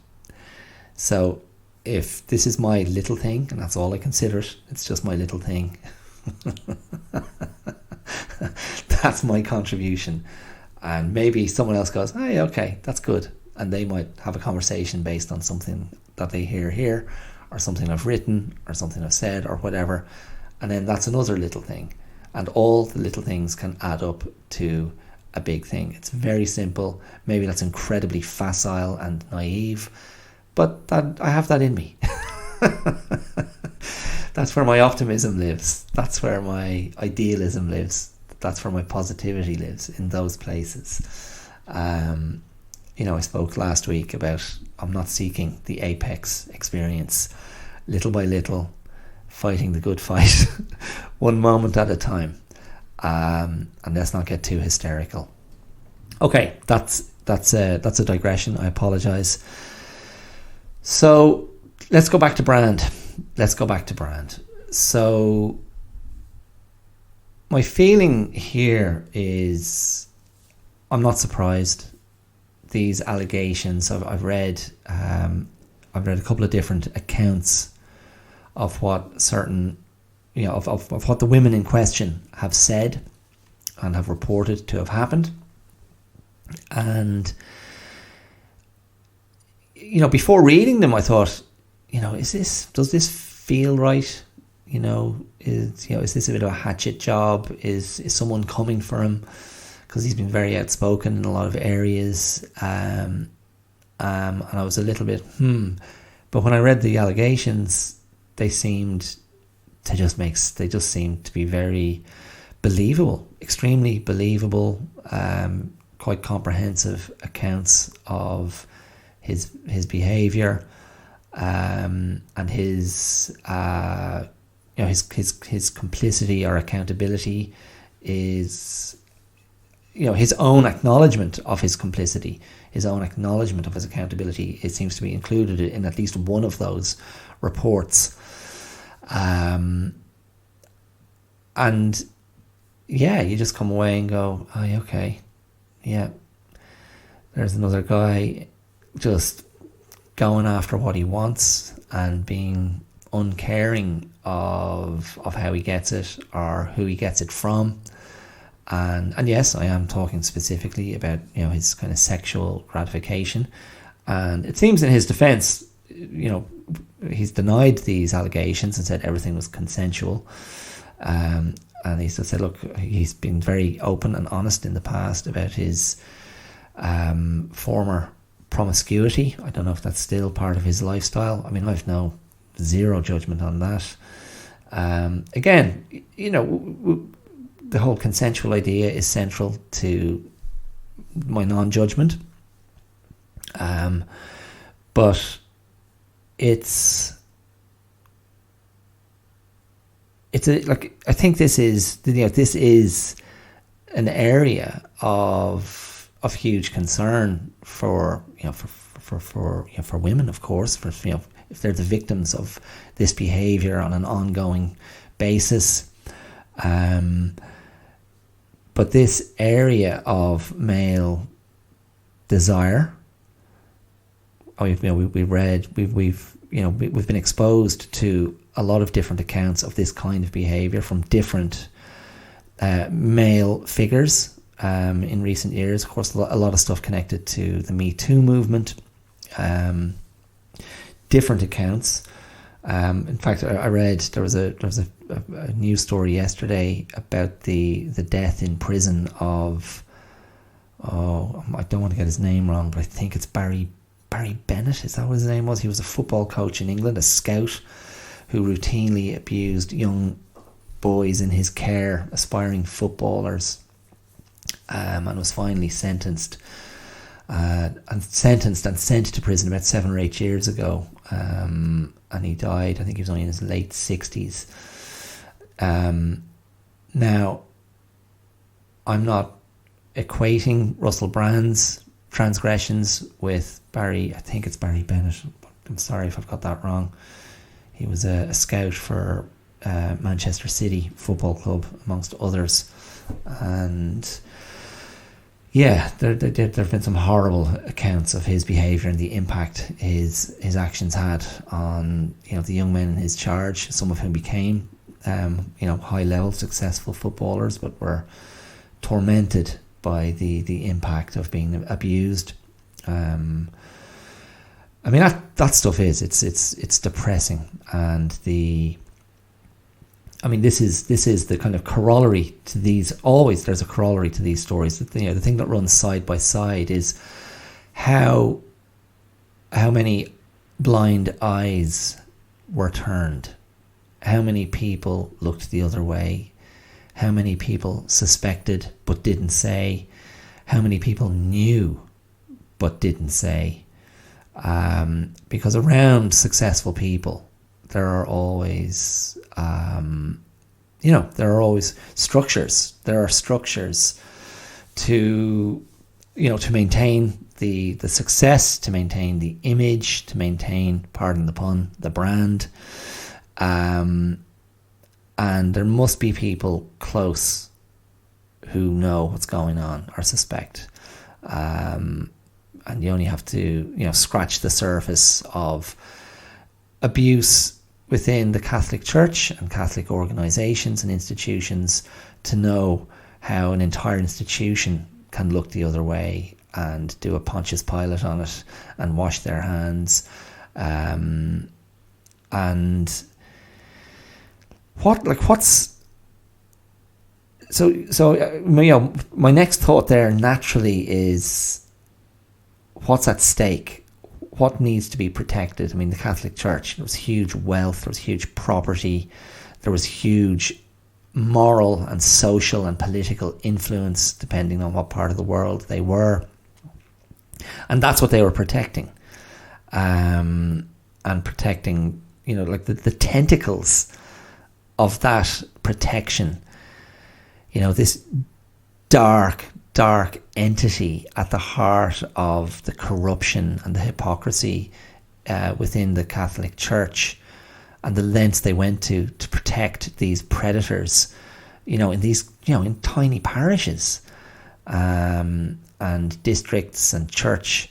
So if this is my little thing, and that's all I consider it, it's just my little thing. That's my contribution. And maybe someone else goes, hey, okay, that's good. And they might have a conversation based on something that they hear here, or something I've written, or something I've said, or whatever. And then that's another little thing. And all the little things can add up to a big thing. It's very simple. Maybe that's incredibly facile and naive, but I have that in me. That's where my optimism lives. That's where my idealism lives. That's where my positivity lives, in those places. I spoke last week about I'm not seeking the apex experience. Little by little, fighting the good fight, one moment at a time. And let's not get too hysterical. Okay, that's a digression. I apologise. So let's go back to brand. So my feeling here is I'm not surprised. These allegations, I've read a couple of different accounts of what certain, of what the women in question have said and have reported to have happened. And, before reading them, I thought, does this feel right? Is this a bit of a hatchet job? Is someone coming for him? Because he's been very outspoken in a lot of areas. And I was a little bit, But when I read the allegations, they seemed to be very believable, extremely believable, quite comprehensive accounts of his behaviour, and his complicity or accountability is, his own acknowledgement of his complicity, his own acknowledgement of his accountability. It seems to be included in at least one of those reports. And yeah, you just come away and go, oh, okay, yeah, there's another guy just going after what he wants and being uncaring of how he gets it or who he gets it from. And yes, I am talking specifically about, his kind of sexual gratification. And it seems in his defense, he's denied these allegations and said everything was consensual. And he still said, look, he's been very open and honest in the past about his former promiscuity. I don't know if that's still part of his lifestyle. I mean, I've zero judgment on that. Again, the whole consensual idea is central to my non-judgment. But it's I think this is an area of huge concern for women, of course, for if they're the victims of this behavior on an ongoing basis. But this area of male desire, we've been exposed to a lot of different accounts of this kind of behavior from different male figures in recent years. Of course, a lot of stuff connected to the Me Too movement, different accounts. In fact, I read there was a news story yesterday about the death in prison of, I don't want to get his name wrong, but I think it's Barry Bennett. Is that what his name was? He was a football coach in England, a scout, who routinely abused young boys in his care, aspiring footballers, and was finally sentenced and sent to prison about 7 or 8 years ago. And he died, I think he was only in his late 60s. Now, I'm not equating Russell Brand's transgressions with Barry, I think it's Barry Bennett. I'm sorry if I've got that wrong. He was a scout for Manchester City Football Club, amongst others. And yeah, there have been some horrible accounts of his behaviour and the impact his actions had on the young men in his charge, some of whom became high level successful footballers, but were tormented by the impact of being abused. I mean, that stuff it's depressing, and this is the kind of corollary to these. Always there's a corollary to these stories. The thing that runs side by side is how many blind eyes were turned, how many people looked the other way, how many people suspected but didn't say, how many people knew but didn't say. Because around successful people, there are always, there are always structures. There are structures to maintain the success, to maintain the image, to maintain, pardon the pun, the brand. And there must be people close who know what's going on or suspect. And you only have to, scratch the surface of abuse within the Catholic Church and Catholic organisations and institutions to know how an entire institution can look the other way and do a Pontius Pilate on it and wash their hands. And my next thought there naturally is what's at stake. What needs to be protected? I mean, the Catholic Church, there was huge wealth, there was huge property, there was huge moral and social and political influence, depending on what part of the world they were. And that's what they were protecting. And protecting, the tentacles of that protection, this dark entity at the heart of the corruption and the hypocrisy within the Catholic Church, and the lengths they went to protect these predators, in these, in tiny parishes, and districts and church,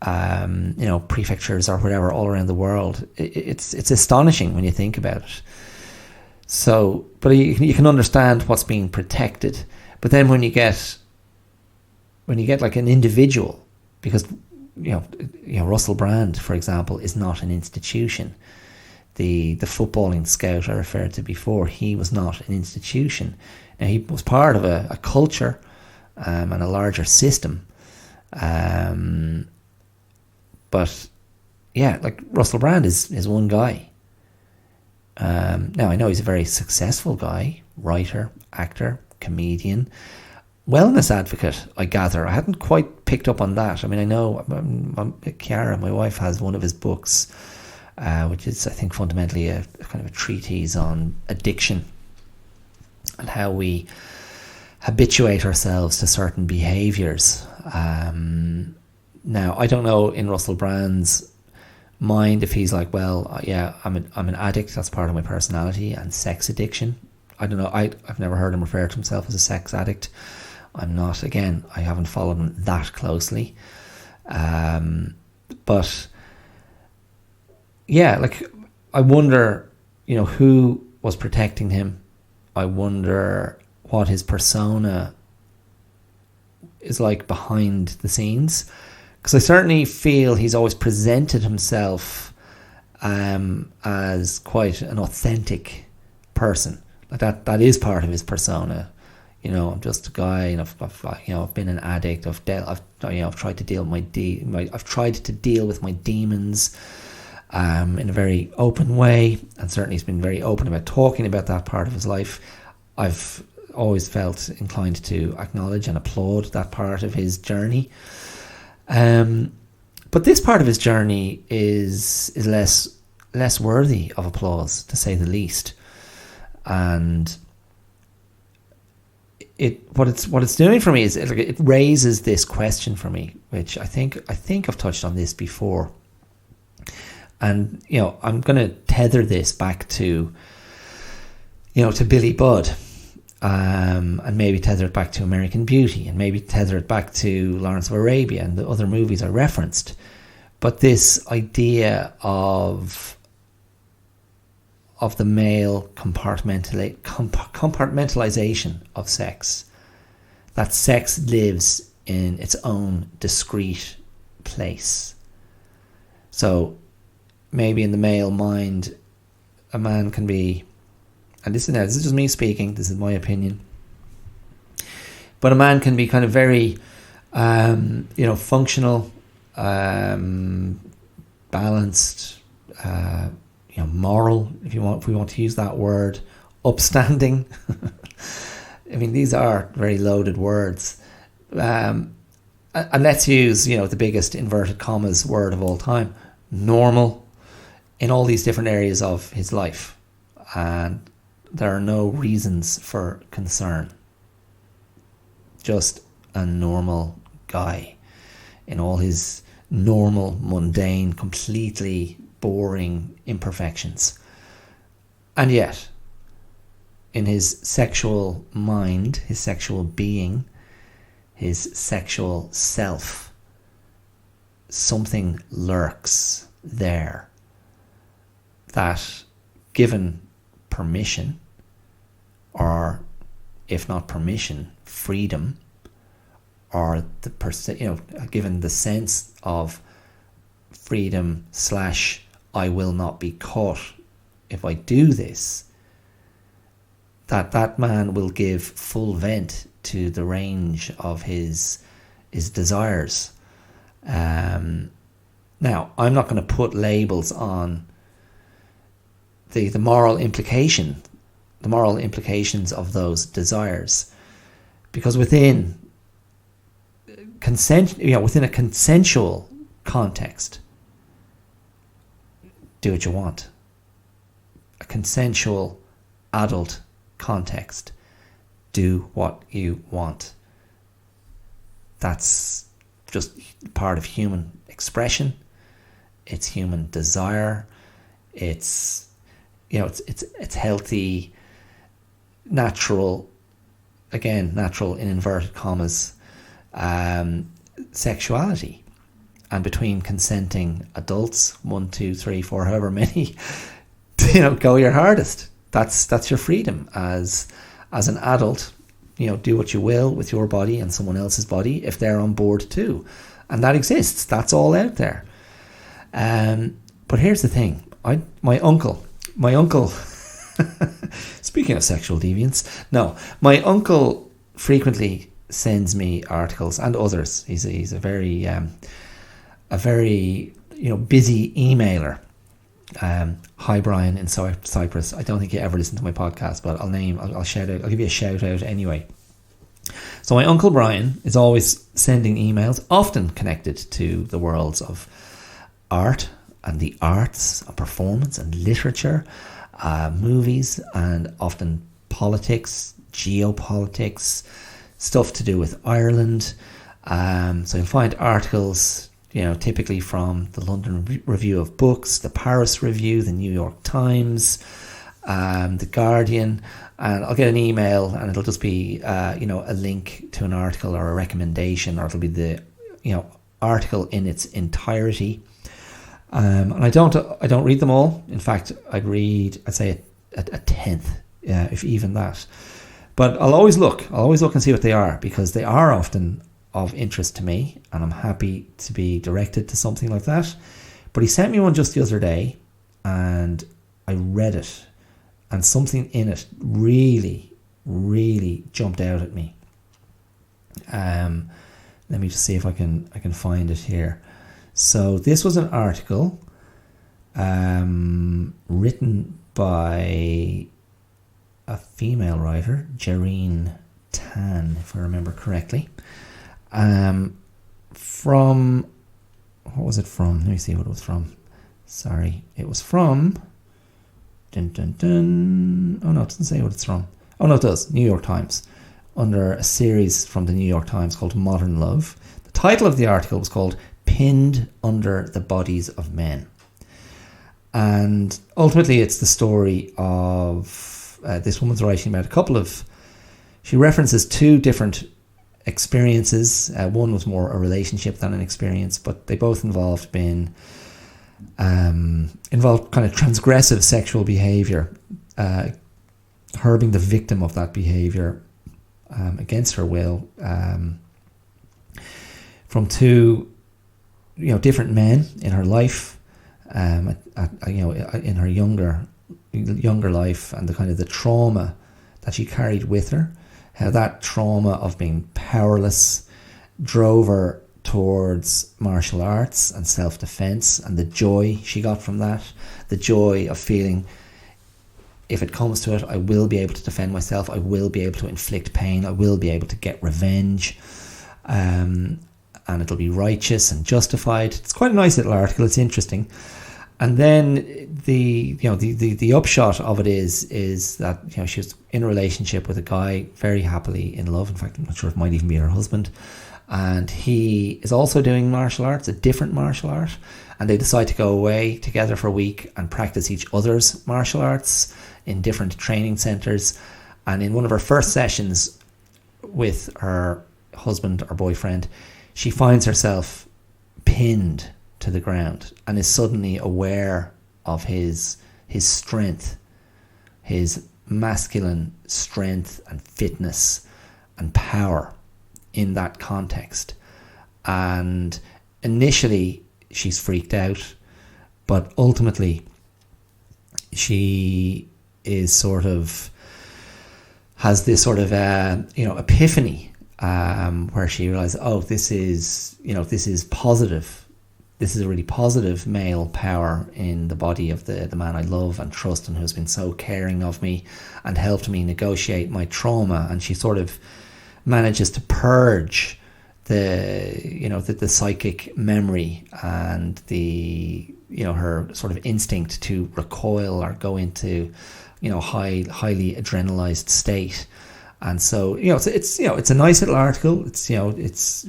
prefectures or whatever all around the world. It's astonishing when you think about it. So, but you can understand what's being protected. But then when you get like an individual, because Russell Brand, for example, is not an institution. The footballing scout I referred to before, he was not an institution. Now, he was part of a culture and a larger system. But yeah, like Russell Brand is one guy. Now, I know he's a very successful guy, writer, actor, comedian, wellness advocate, I gather. I hadn't quite picked up on that. I mean, I know Chiara, my wife, has one of his books, which is, I think, fundamentally a kind of a treatise on addiction and how we habituate ourselves to certain behaviours. Now, I don't know in Russell Brand's mind if he's like, well, yeah, I'm an addict, that's part of my personality, and sex addiction. I don't know. I've never heard him refer to himself as a sex addict. I'm not. Again, I haven't followed him that closely. But yeah, like, I wonder, who was protecting him. I wonder what his persona is like behind the scenes. Because I certainly feel he's always presented himself as quite an authentic person. Like that is part of his persona. I'm just a guy, and I've been an addict. I've tried to deal with I've tried to deal with my demons in a very open way, and certainly he's been very open about talking about that part of his life. I've always felt inclined to acknowledge and applaud that part of his journey. But this part of his journey is less worthy of applause, to say the least. And what it's doing for me is it raises this question for me, which I think I've touched on this before. And I'm going to tether this back to Billy Budd, and maybe tether it back to American Beauty, and maybe tether it back to Lawrence of Arabia and the other movies I referenced. But this idea of the male compartmentalization of sex, that sex lives in its own discrete place. So maybe in the male mind, a man can be, and this is just me speaking, this is my opinion, but a man can be kind of very functional, balanced, moral, if we want to use that word, upstanding. I mean, these are very loaded words. And let's use, the biggest inverted commas word of all time, normal, in all these different areas of his life. And there are no reasons for concern. Just a normal guy in all his normal, mundane, completely boring imperfections. And yet, in his sexual mind, his sexual being, his sexual self, something lurks there that, given permission, or if not permission, freedom, or given the sense of freedom / I will not be caught if I do this, that man will give full vent to the range of his desires. Now, I'm not going to put labels on the moral implications of those desires, because within a consensual context, do what you want. A consensual adult context, do what you want. That's just part of human expression. It's human desire. It's healthy, natural in inverted commas, sexuality. And between consenting adults, 1, 2, 3, 4, however many, go your hardest. That's your freedom as an adult. Do what you will with your body and someone else's body if they're on board too, and that exists. That's all out there. But here's the thing: my uncle. Speaking of sexual deviance, my uncle frequently sends me articles, and others. He's a very busy emailer. Hi Brian in Cyprus. I don't think you ever listened to my podcast, but I'll shout out. I'll give you a shout out anyway. So my uncle Brian is always sending emails, often connected to the worlds of art and the arts, and performance and literature, movies, and often politics, geopolitics, stuff to do with Ireland. So you'll find articles, typically from the London Review of Books, the Paris Review, the New York Times, the Guardian, and I'll get an email and it'll just be, a link to an article or a recommendation, or it'll be the, article in its entirety. And I don't read them all. In fact, I'd say a tenth, if even that. But I'll always look and see what they are, because they are often of interest to me, and I'm happy to be directed to something like that. But he sent me one just the other day, and I read it, and something in it really, really jumped out at me. Let me just see if I can find it here. So this was an article written by a female writer, Jareen Tan, if I remember correctly. From, what was it from? Let me see what it was from. Sorry, it was from, oh no, it doesn't say what it's from. Oh no, it does, New York Times, under a series from the New York Times called Modern Love. The title of the article was called Pinned Under the Bodies of Men. And ultimately it's the story of, this woman's writing about she references two different experiences. One was more a relationship than an experience, but they both involved kind of transgressive sexual behavior, her being the victim of that behavior against her will, from two different men in her life, in her younger life, and the trauma that she carried with her. How that trauma of being powerless drove her towards martial arts and self-defense, and the joy she got from that, the joy of feeling, if it comes to it, I will be able to defend myself, I will be able to inflict pain, I will be able to get revenge, and it'll be righteous and justified. It's quite a nice little article, it's interesting. And then the upshot of it is that, you know, she was in a relationship with a guy, very happily in love. In fact, I'm not sure if it might even be her husband. And he is also doing martial arts, a different martial art. And they decide to go away together for a week and practice each other's martial arts in different training centres. And in one of her first sessions with her husband or boyfriend, she finds herself pinned to the ground and is suddenly aware of his strength, his masculine strength and fitness and power in that context. And initially she's freaked out, but ultimately she is sort of has this sort of epiphany where she realizes, oh, this is positive. This is a really positive male power in the body of the man I love and trust, and who's been so caring of me and helped me negotiate my trauma. And she sort of manages to purge the psychic memory and her sort of instinct to recoil or go into highly adrenalized state. And so it's a nice little article. It's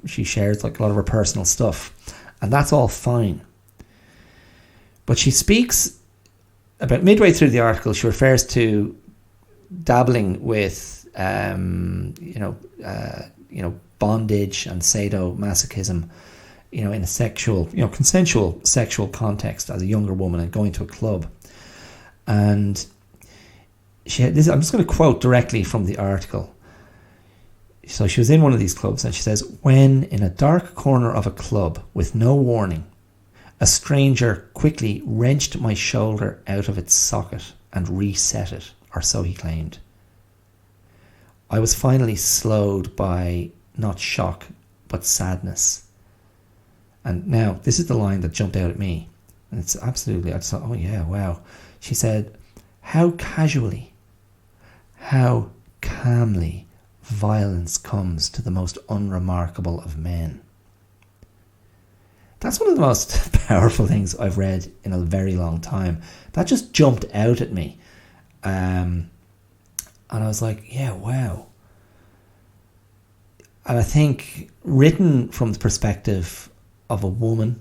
she shares like a lot of her personal stuff, and that's all fine. But she speaks about midway through the article, she refers to dabbling with bondage and sadomasochism, in a sexual, consensual sexual context as a younger woman and going to a club. And she had this, I'm just going to quote directly from the article. So she was in one of these clubs, and she says, when in a dark corner of a club with no warning, a stranger quickly wrenched my shoulder out of its socket and reset it, or so he claimed. I was finally slowed by not shock, but sadness. And now, this is the line that jumped out at me. And it's absolutely, I just thought, oh yeah, wow. She said, how casually, how calmly violence comes to the most unremarkable of men. That's one of the most powerful things I've read in a very long time. That just jumped out at me. And I was like, yeah, wow. And I think written from the perspective of a woman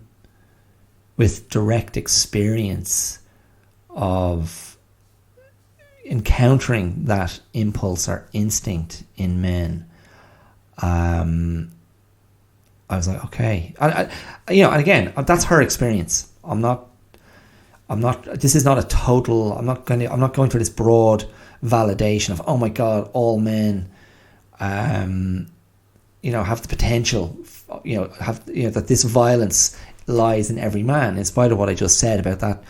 with direct experience of encountering that impulse or instinct in men, I was like, okay, and again, that's her experience. I'm not. This is not a total. I'm not going for this broad validation of, oh my God, all men, have the potential, that this violence lies in every man. In spite of what I just said about that.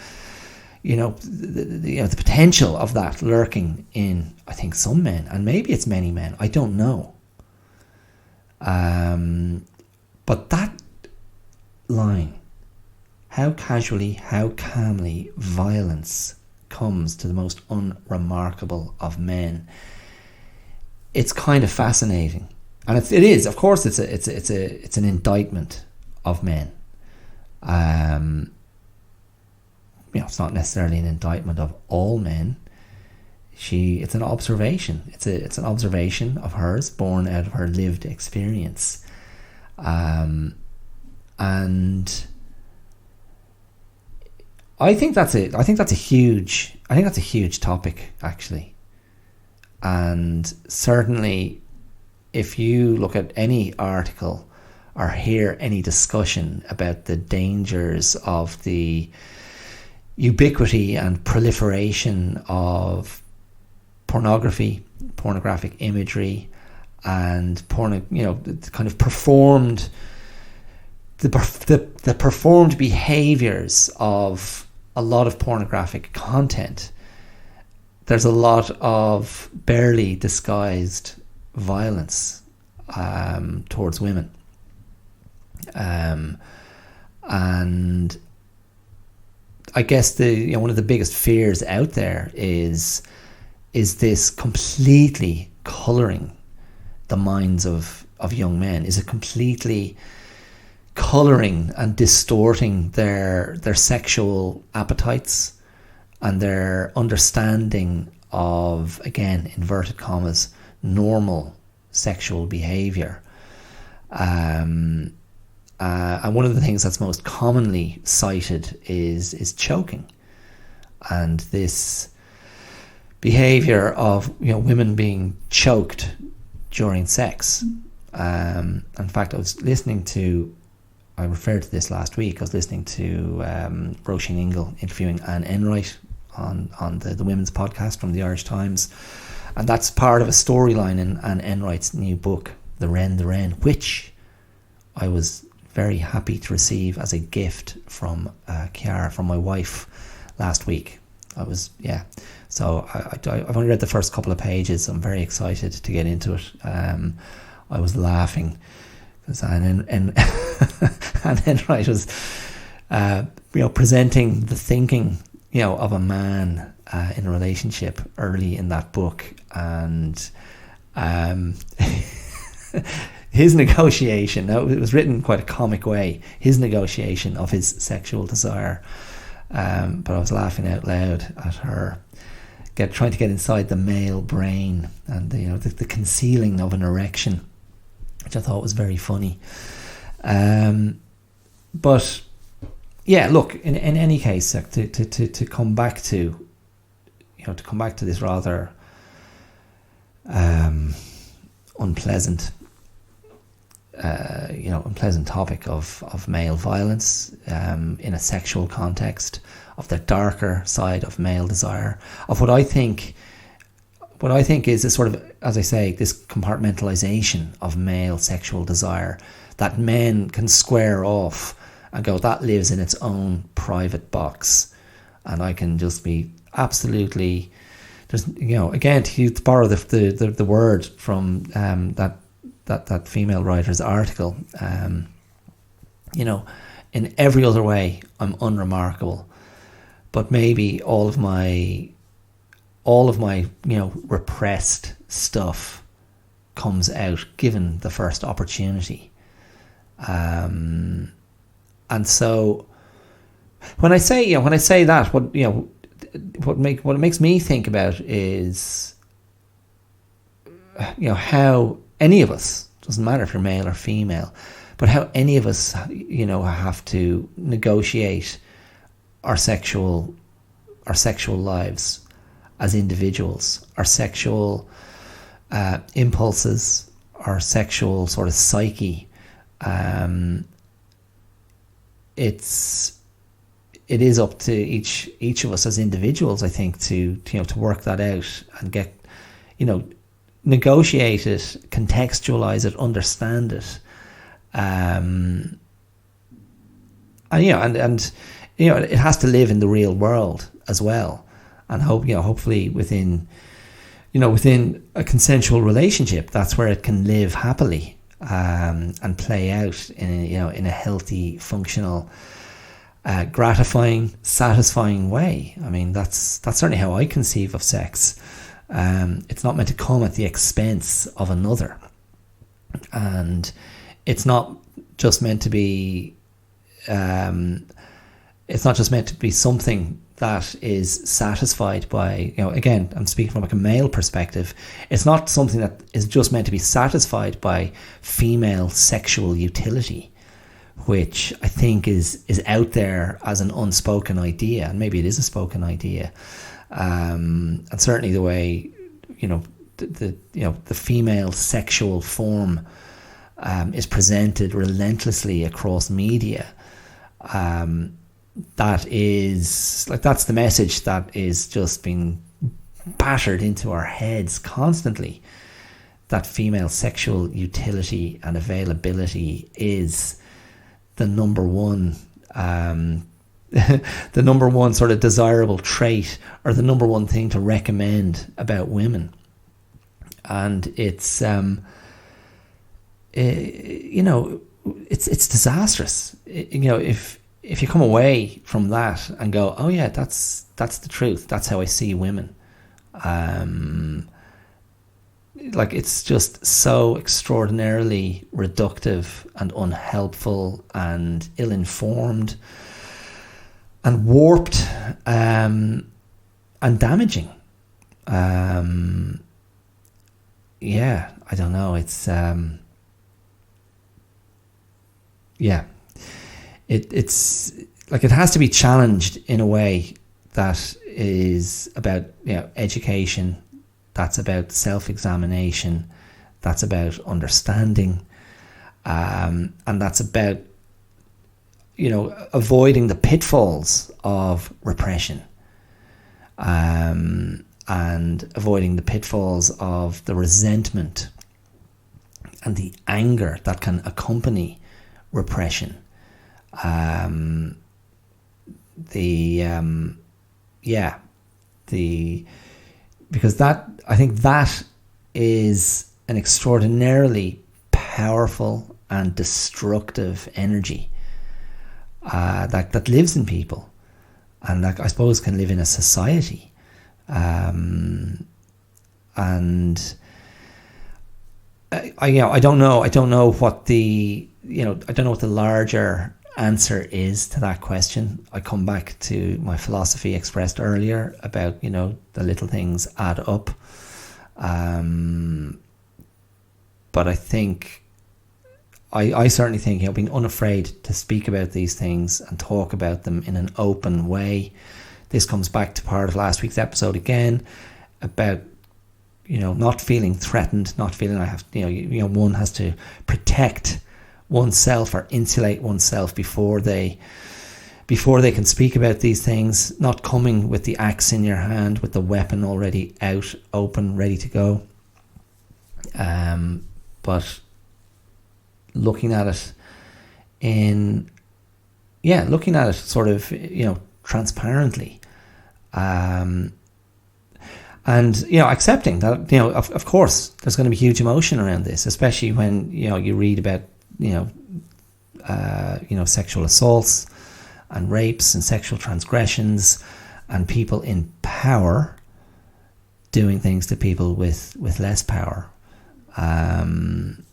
The potential of that lurking in, I think, some men, and maybe it's many men, I don't know. But that line, how casually, how calmly violence comes to the most unremarkable of men, it's kind of fascinating. And it is, of course, it's an indictment of men. It's not necessarily an indictment of all men. It's an observation. It's an observation of hers, born out of her lived experience, and I think that's it. I think that's a huge topic, actually. And certainly, if you look at any article or hear any discussion about the dangers of the ubiquity and proliferation of pornography, pornographic imagery, and the kind of performed, the performed behaviours of a lot of pornographic content, there's a lot of barely disguised violence towards women. And I guess one of the biggest fears out there is this completely colouring the minds of young men? Is it completely colouring and distorting their sexual appetites and their understanding of, again, inverted commas, normal sexual behaviour? And one of the things that's most commonly cited is choking, and this behaviour of women being choked during sex. In fact, I referred to this last week. I was listening to Roisin Ingle interviewing Anne Enright on the women's podcast from the Irish Times, and that's part of a storyline in Anne Enright's new book, The Wren, which I was very happy to receive as a gift from Chiara, from my wife, last week. So I've only read the first couple of pages. I'm very excited to get into it. I was laughing because Anne Enright was presenting the thinking of a man in a relationship early in that book, and his negotiation. Now, it was written in quite a comic way, his negotiation of his sexual desire, but I was laughing out loud at her trying to get inside the male brain, and the concealing of an erection, which I thought was very funny. But yeah, look, in any case, to come back to this rather unpleasant topic of male violence in a sexual context, of the darker side of male desire, of what I think is a sort of, as I say, this compartmentalization of male sexual desire that men can square off and go, that lives in its own private box, and I can just be absolutely, again, to borrow the word from that female writer's article, in every other way I'm unremarkable, but maybe all of my repressed stuff comes out given the first opportunity. And so when I say that, what it makes me think about is how any of us, doesn't matter if you're male or female, but how any of us have to negotiate our sexual lives as individuals, our sexual impulses, our sexual sort of psyche. It is up to each of us as individuals, I think, to work that out and get, negotiate it, contextualize it, understand it, and it has to live in the real world as well, and hopefully within a consensual relationship, that's where it can live happily and play out in a healthy, functional, gratifying, satisfying way. I mean, that's certainly how I conceive of sex. It's not meant to come at the expense of another, and it's not just meant to be something that is satisfied by, again, I'm speaking from like a male perspective, it's not something that is just meant to be satisfied by female sexual utility, which I think is out there as an unspoken idea, and maybe it is a spoken idea. And certainly the way, the female sexual form is presented relentlessly across media, that's the message that is just being battered into our heads constantly, that female sexual utility and availability is the number one the number one sort of desirable trait, or the number one thing to recommend about women. And it's it's disastrous. If you come away from that and go, oh yeah, that's the truth, that's how I see women, like it's just so extraordinarily reductive and unhelpful and ill-informed and warped, and damaging. Yeah, I don't know. It's it's like it has to be challenged in a way that is about education, that's about self-examination, that's about understanding, and that's about avoiding the pitfalls of repression, and avoiding the pitfalls of the resentment and the anger that can accompany repression. Because that, I think that is an extraordinarily powerful and destructive energy that lives in people, and that I suppose can live in a society. And I don't know what the larger answer is to that question. I come back to my philosophy expressed earlier about the little things add up, but I think I certainly think being unafraid to speak about these things and talk about them in an open way. This comes back to part of last week's episode again about not feeling threatened, not feeling I have one has to protect oneself or insulate oneself before they can speak about these things, not coming with the axe in your hand with the weapon already out, open, ready to go, but looking at it sort of transparently, and accepting that of course there's going to be huge emotion around this, especially when you read about sexual assaults and rapes and sexual transgressions and people in power doing things to people with less power, and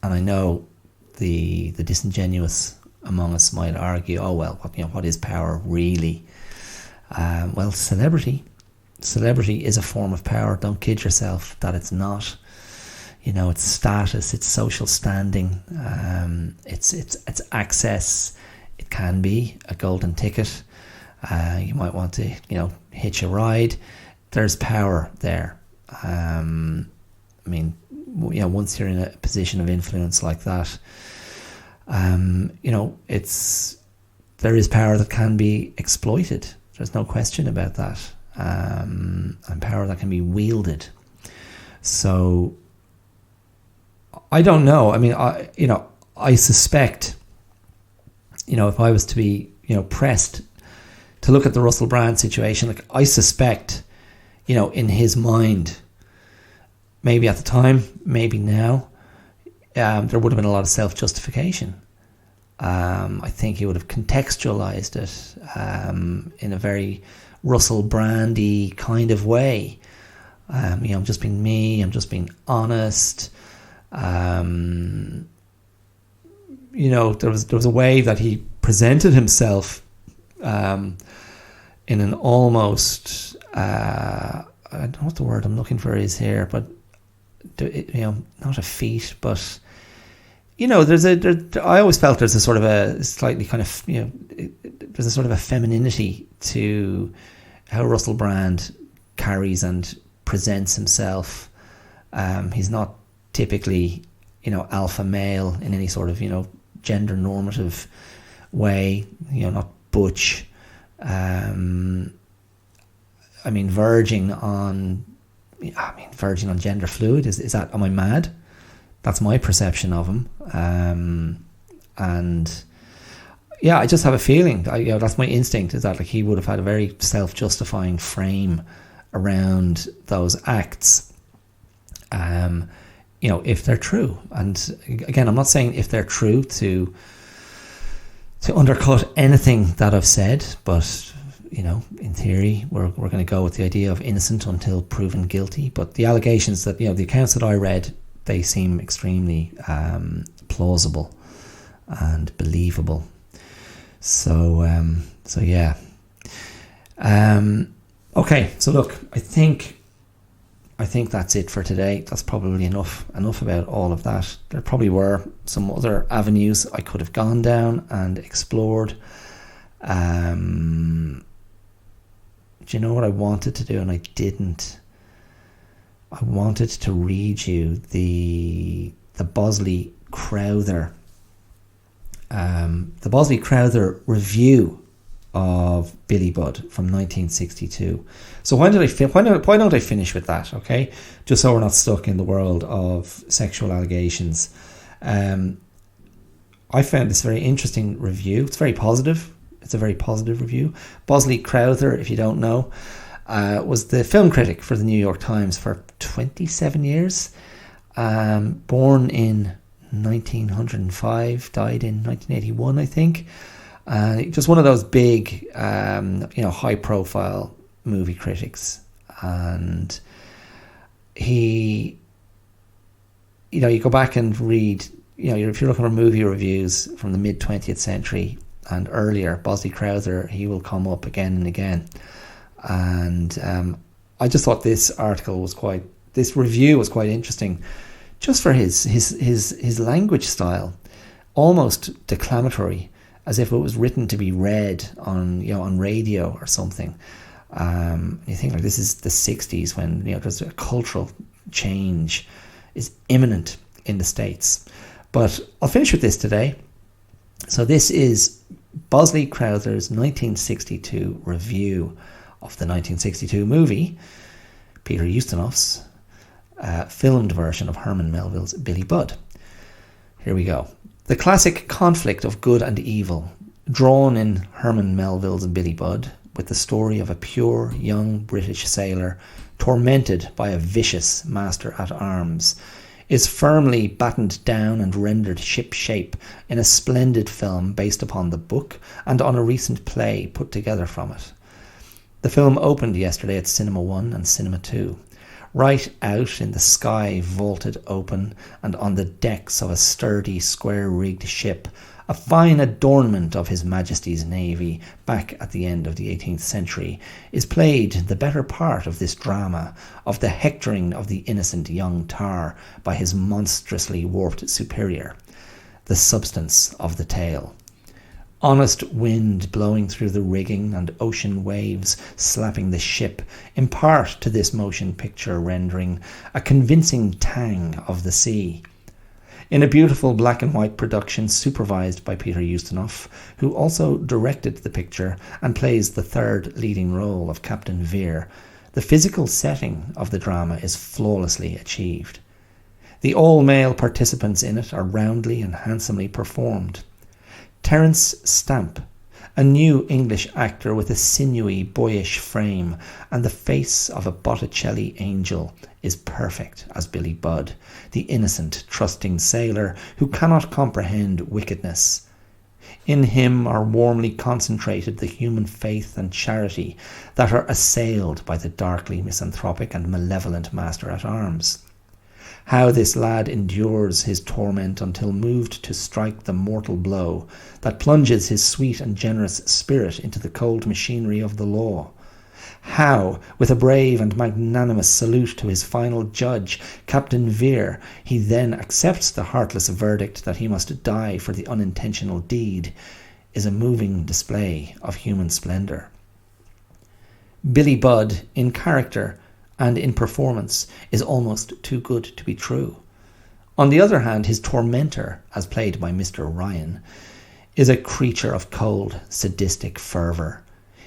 I know the disingenuous among us might argue, oh well, what is power really? Well, celebrity is a form of power. Don't kid yourself that it's not. It's status, it's social standing, it's access. It can be a golden ticket. You might want to hitch a ride. There's power there. Once you're in a position of influence like that, there is power that can be exploited. There's no question about that, and power that can be wielded. So I don't know. I suspect, if I was to be, pressed to look at the Russell Brand situation, like I suspect, in his mind, maybe at the time, maybe now, there would have been a lot of self-justification. I think he would have contextualized it in a very Russell Brandy kind of way. I'm just being me. I'm just being honest. There was a way that he presented himself in an almost I don't know what the word I'm looking for is here, but not a feat, but I always felt there's a sort of a slightly kind of there's a sort of a femininity to how Russell Brand carries and presents himself. He's not typically alpha male in any sort of gender normative way, not butch, verging on gender fluid. Is that, am I mad? That's my perception of him. And yeah, I just have a feeling, that's my instinct, is that like he would have had a very self-justifying frame around those acts. if they're true. And again, I'm not saying if they're true to undercut anything that I've said, but in theory, we're going to go with the idea of innocent until proven guilty. But the allegations that, the accounts that I read, they seem extremely plausible and believable. So yeah. Okay, so look, I think that's it for today. That's probably enough about all of that. There probably were some other avenues I could have gone down and explored. Do you know what I wanted to do and I didn't? I wanted to read you the Bosley Crowther review of Billy Budd from 1962. So why don't I finish with that, okay? Just so we're not stuck in the world of sexual allegations. I found this very interesting review. It's very positive. It's a very positive review. Bosley Crowther, if you don't know, was the film critic for the New York Times for 27 years. Born in 1905, died in 1981, I think. Just one of those big, high-profile movie critics. And he, you go back and read, if you're looking for movie reviews from the mid-20th century and earlier, Bosley Crowther, he will come up again and again. And I just thought this review was quite interesting, just for his language style, almost declamatory, as if it was written to be read on radio or something. You think, like, this is the 60s when there's a cultural change is imminent in the States. But I'll finish with this today. So this is Bosley Crowther's 1962 review of the 1962 movie, Peter Ustinov's filmed version of Herman Melville's Billy Budd. Here we go. The classic conflict of good and evil, drawn in Herman Melville's Billy Budd, with the story of a pure young British sailor tormented by a vicious master-at-arms, is firmly battened down and rendered ship-shape in a splendid film based upon the book and on a recent play put together from it. The film opened yesterday at Cinema 1 and Cinema 2. Right out in the sky vaulted open, and on the decks of a sturdy square-rigged ship, a fine adornment of His Majesty's Navy back at the end of the 18th century, is played the better part of this drama of the hectoring of the innocent young tar by his monstrously warped superior, the substance of the tale. Honest wind blowing through the rigging and ocean waves slapping the ship impart to this motion picture rendering a convincing tang of the sea. In a beautiful black and white production supervised by Peter Ustinov, who also directed the picture and plays the third leading role of Captain Vere, the physical setting of the drama is flawlessly achieved. The all-male participants in it are roundly and handsomely performed. Terence Stamp, a new English actor with a sinewy, boyish frame and the face of a Botticelli angel, is perfect as Billy Budd, the innocent, trusting sailor who cannot comprehend wickedness. In him are warmly concentrated the human faith and charity that are assailed by the darkly misanthropic and malevolent master-at-arms. How this lad endures his torment until moved to strike the mortal blow that plunges his sweet and generous spirit into the cold machinery of the law. How, with a brave and magnanimous salute to his final judge, Captain Vere, he then accepts the heartless verdict that he must die for the unintentional deed, is a moving display of human splendour. Billy Budd, in character and in performance, is almost too good to be true. On the other hand, his tormentor, as played by Mr. Ryan, is a creature of cold, sadistic fervour.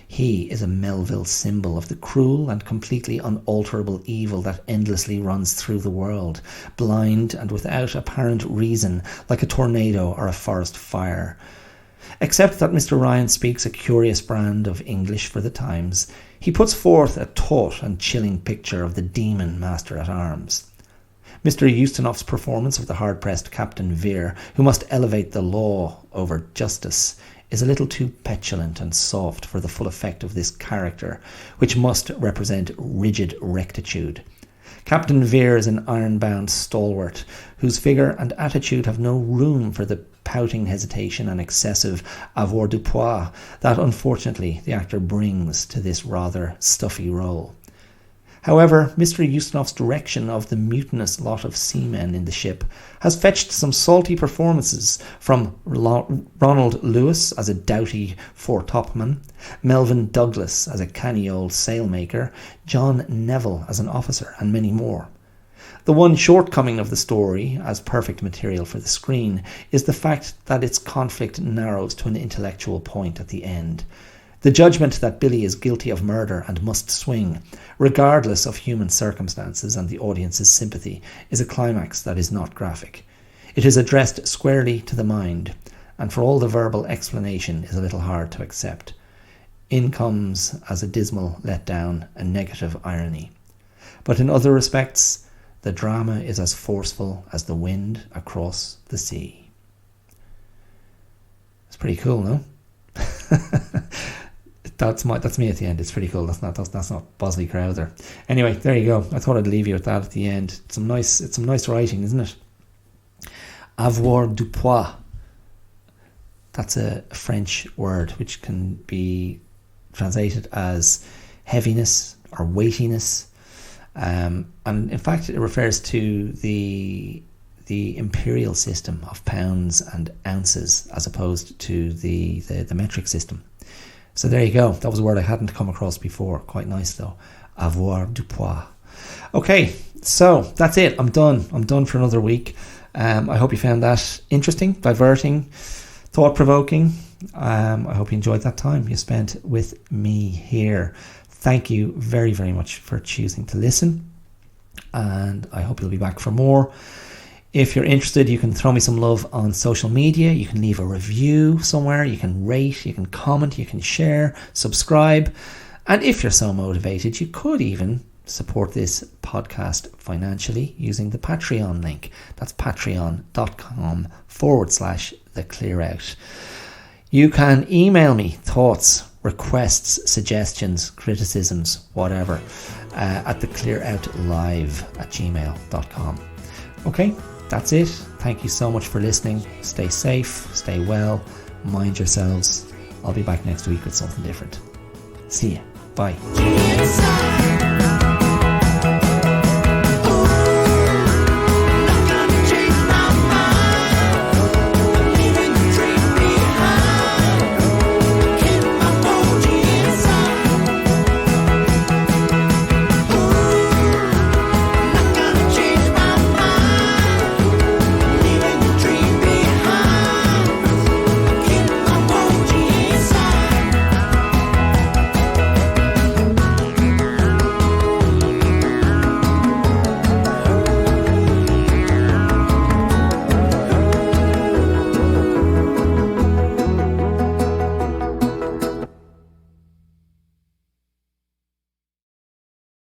He is a Melville symbol of the cruel and completely unalterable evil that endlessly runs through the world, blind and without apparent reason, like a tornado or a forest fire. Except that Mr. Ryan speaks a curious brand of English for the times, he puts forth a taut and chilling picture of the demon master-at-arms. Mr. Ustinov's performance of the hard-pressed Captain Veer, who must elevate the law over justice, is a little too petulant and soft for the full effect of this character, which must represent rigid rectitude. Captain Veer is an iron-bound stalwart, whose figure and attitude have no room for the pouting hesitation and excessive avoirdupois that, unfortunately, the actor brings to this rather stuffy role. However, Mr. Ustinov's direction of the mutinous lot of seamen in the ship has fetched some salty performances from Ronald Lewis as a doughty foretopman, Melvin Douglas as a canny old sailmaker, John Neville as an officer, and many more. The one shortcoming of the story, as perfect material for the screen, is the fact that its conflict narrows to an intellectual point at the end. The judgment that Billy is guilty of murder and must swing, regardless of human circumstances and the audience's sympathy, is a climax that is not graphic. It is addressed squarely to the mind, and for all the verbal explanation is a little hard to accept. In comes, as a dismal letdown, a negative irony. But in other respects, the drama is as forceful as the wind across the sea. It's pretty cool, no? That's me at the end. It's pretty cool. That's not Bosley Crowther. Anyway, there you go. I thought I'd leave you with that at the end. It's some nice writing, isn't it? Avoirdupois. That's a French word which can be translated as heaviness or weightiness. And in fact, it refers to the imperial system of pounds and ounces as opposed to the metric system. So there you go. That was a word I hadn't come across before. Quite nice though. Avoirdupois. Okay, so that's it. I'm done. I'm done for another week. I hope you found that interesting, diverting, thought-provoking. I hope you enjoyed that time you spent with me here. Thank you very, very much for choosing to listen. And I hope you'll be back for more. If you're interested, you can throw me some love on social media. You can leave a review somewhere. You can rate, you can comment, you can share, subscribe. And if you're so motivated, you could even support this podcast financially using the Patreon link. That's patreon.com/theclearout. You can email me thoughts, requests, suggestions, criticisms, whatever, at theclearoutlive@gmail.com. Okay, that's it. Thank you so much for listening. Stay safe, stay well, mind yourselves. I'll be back next week with something different. See ya. Bye.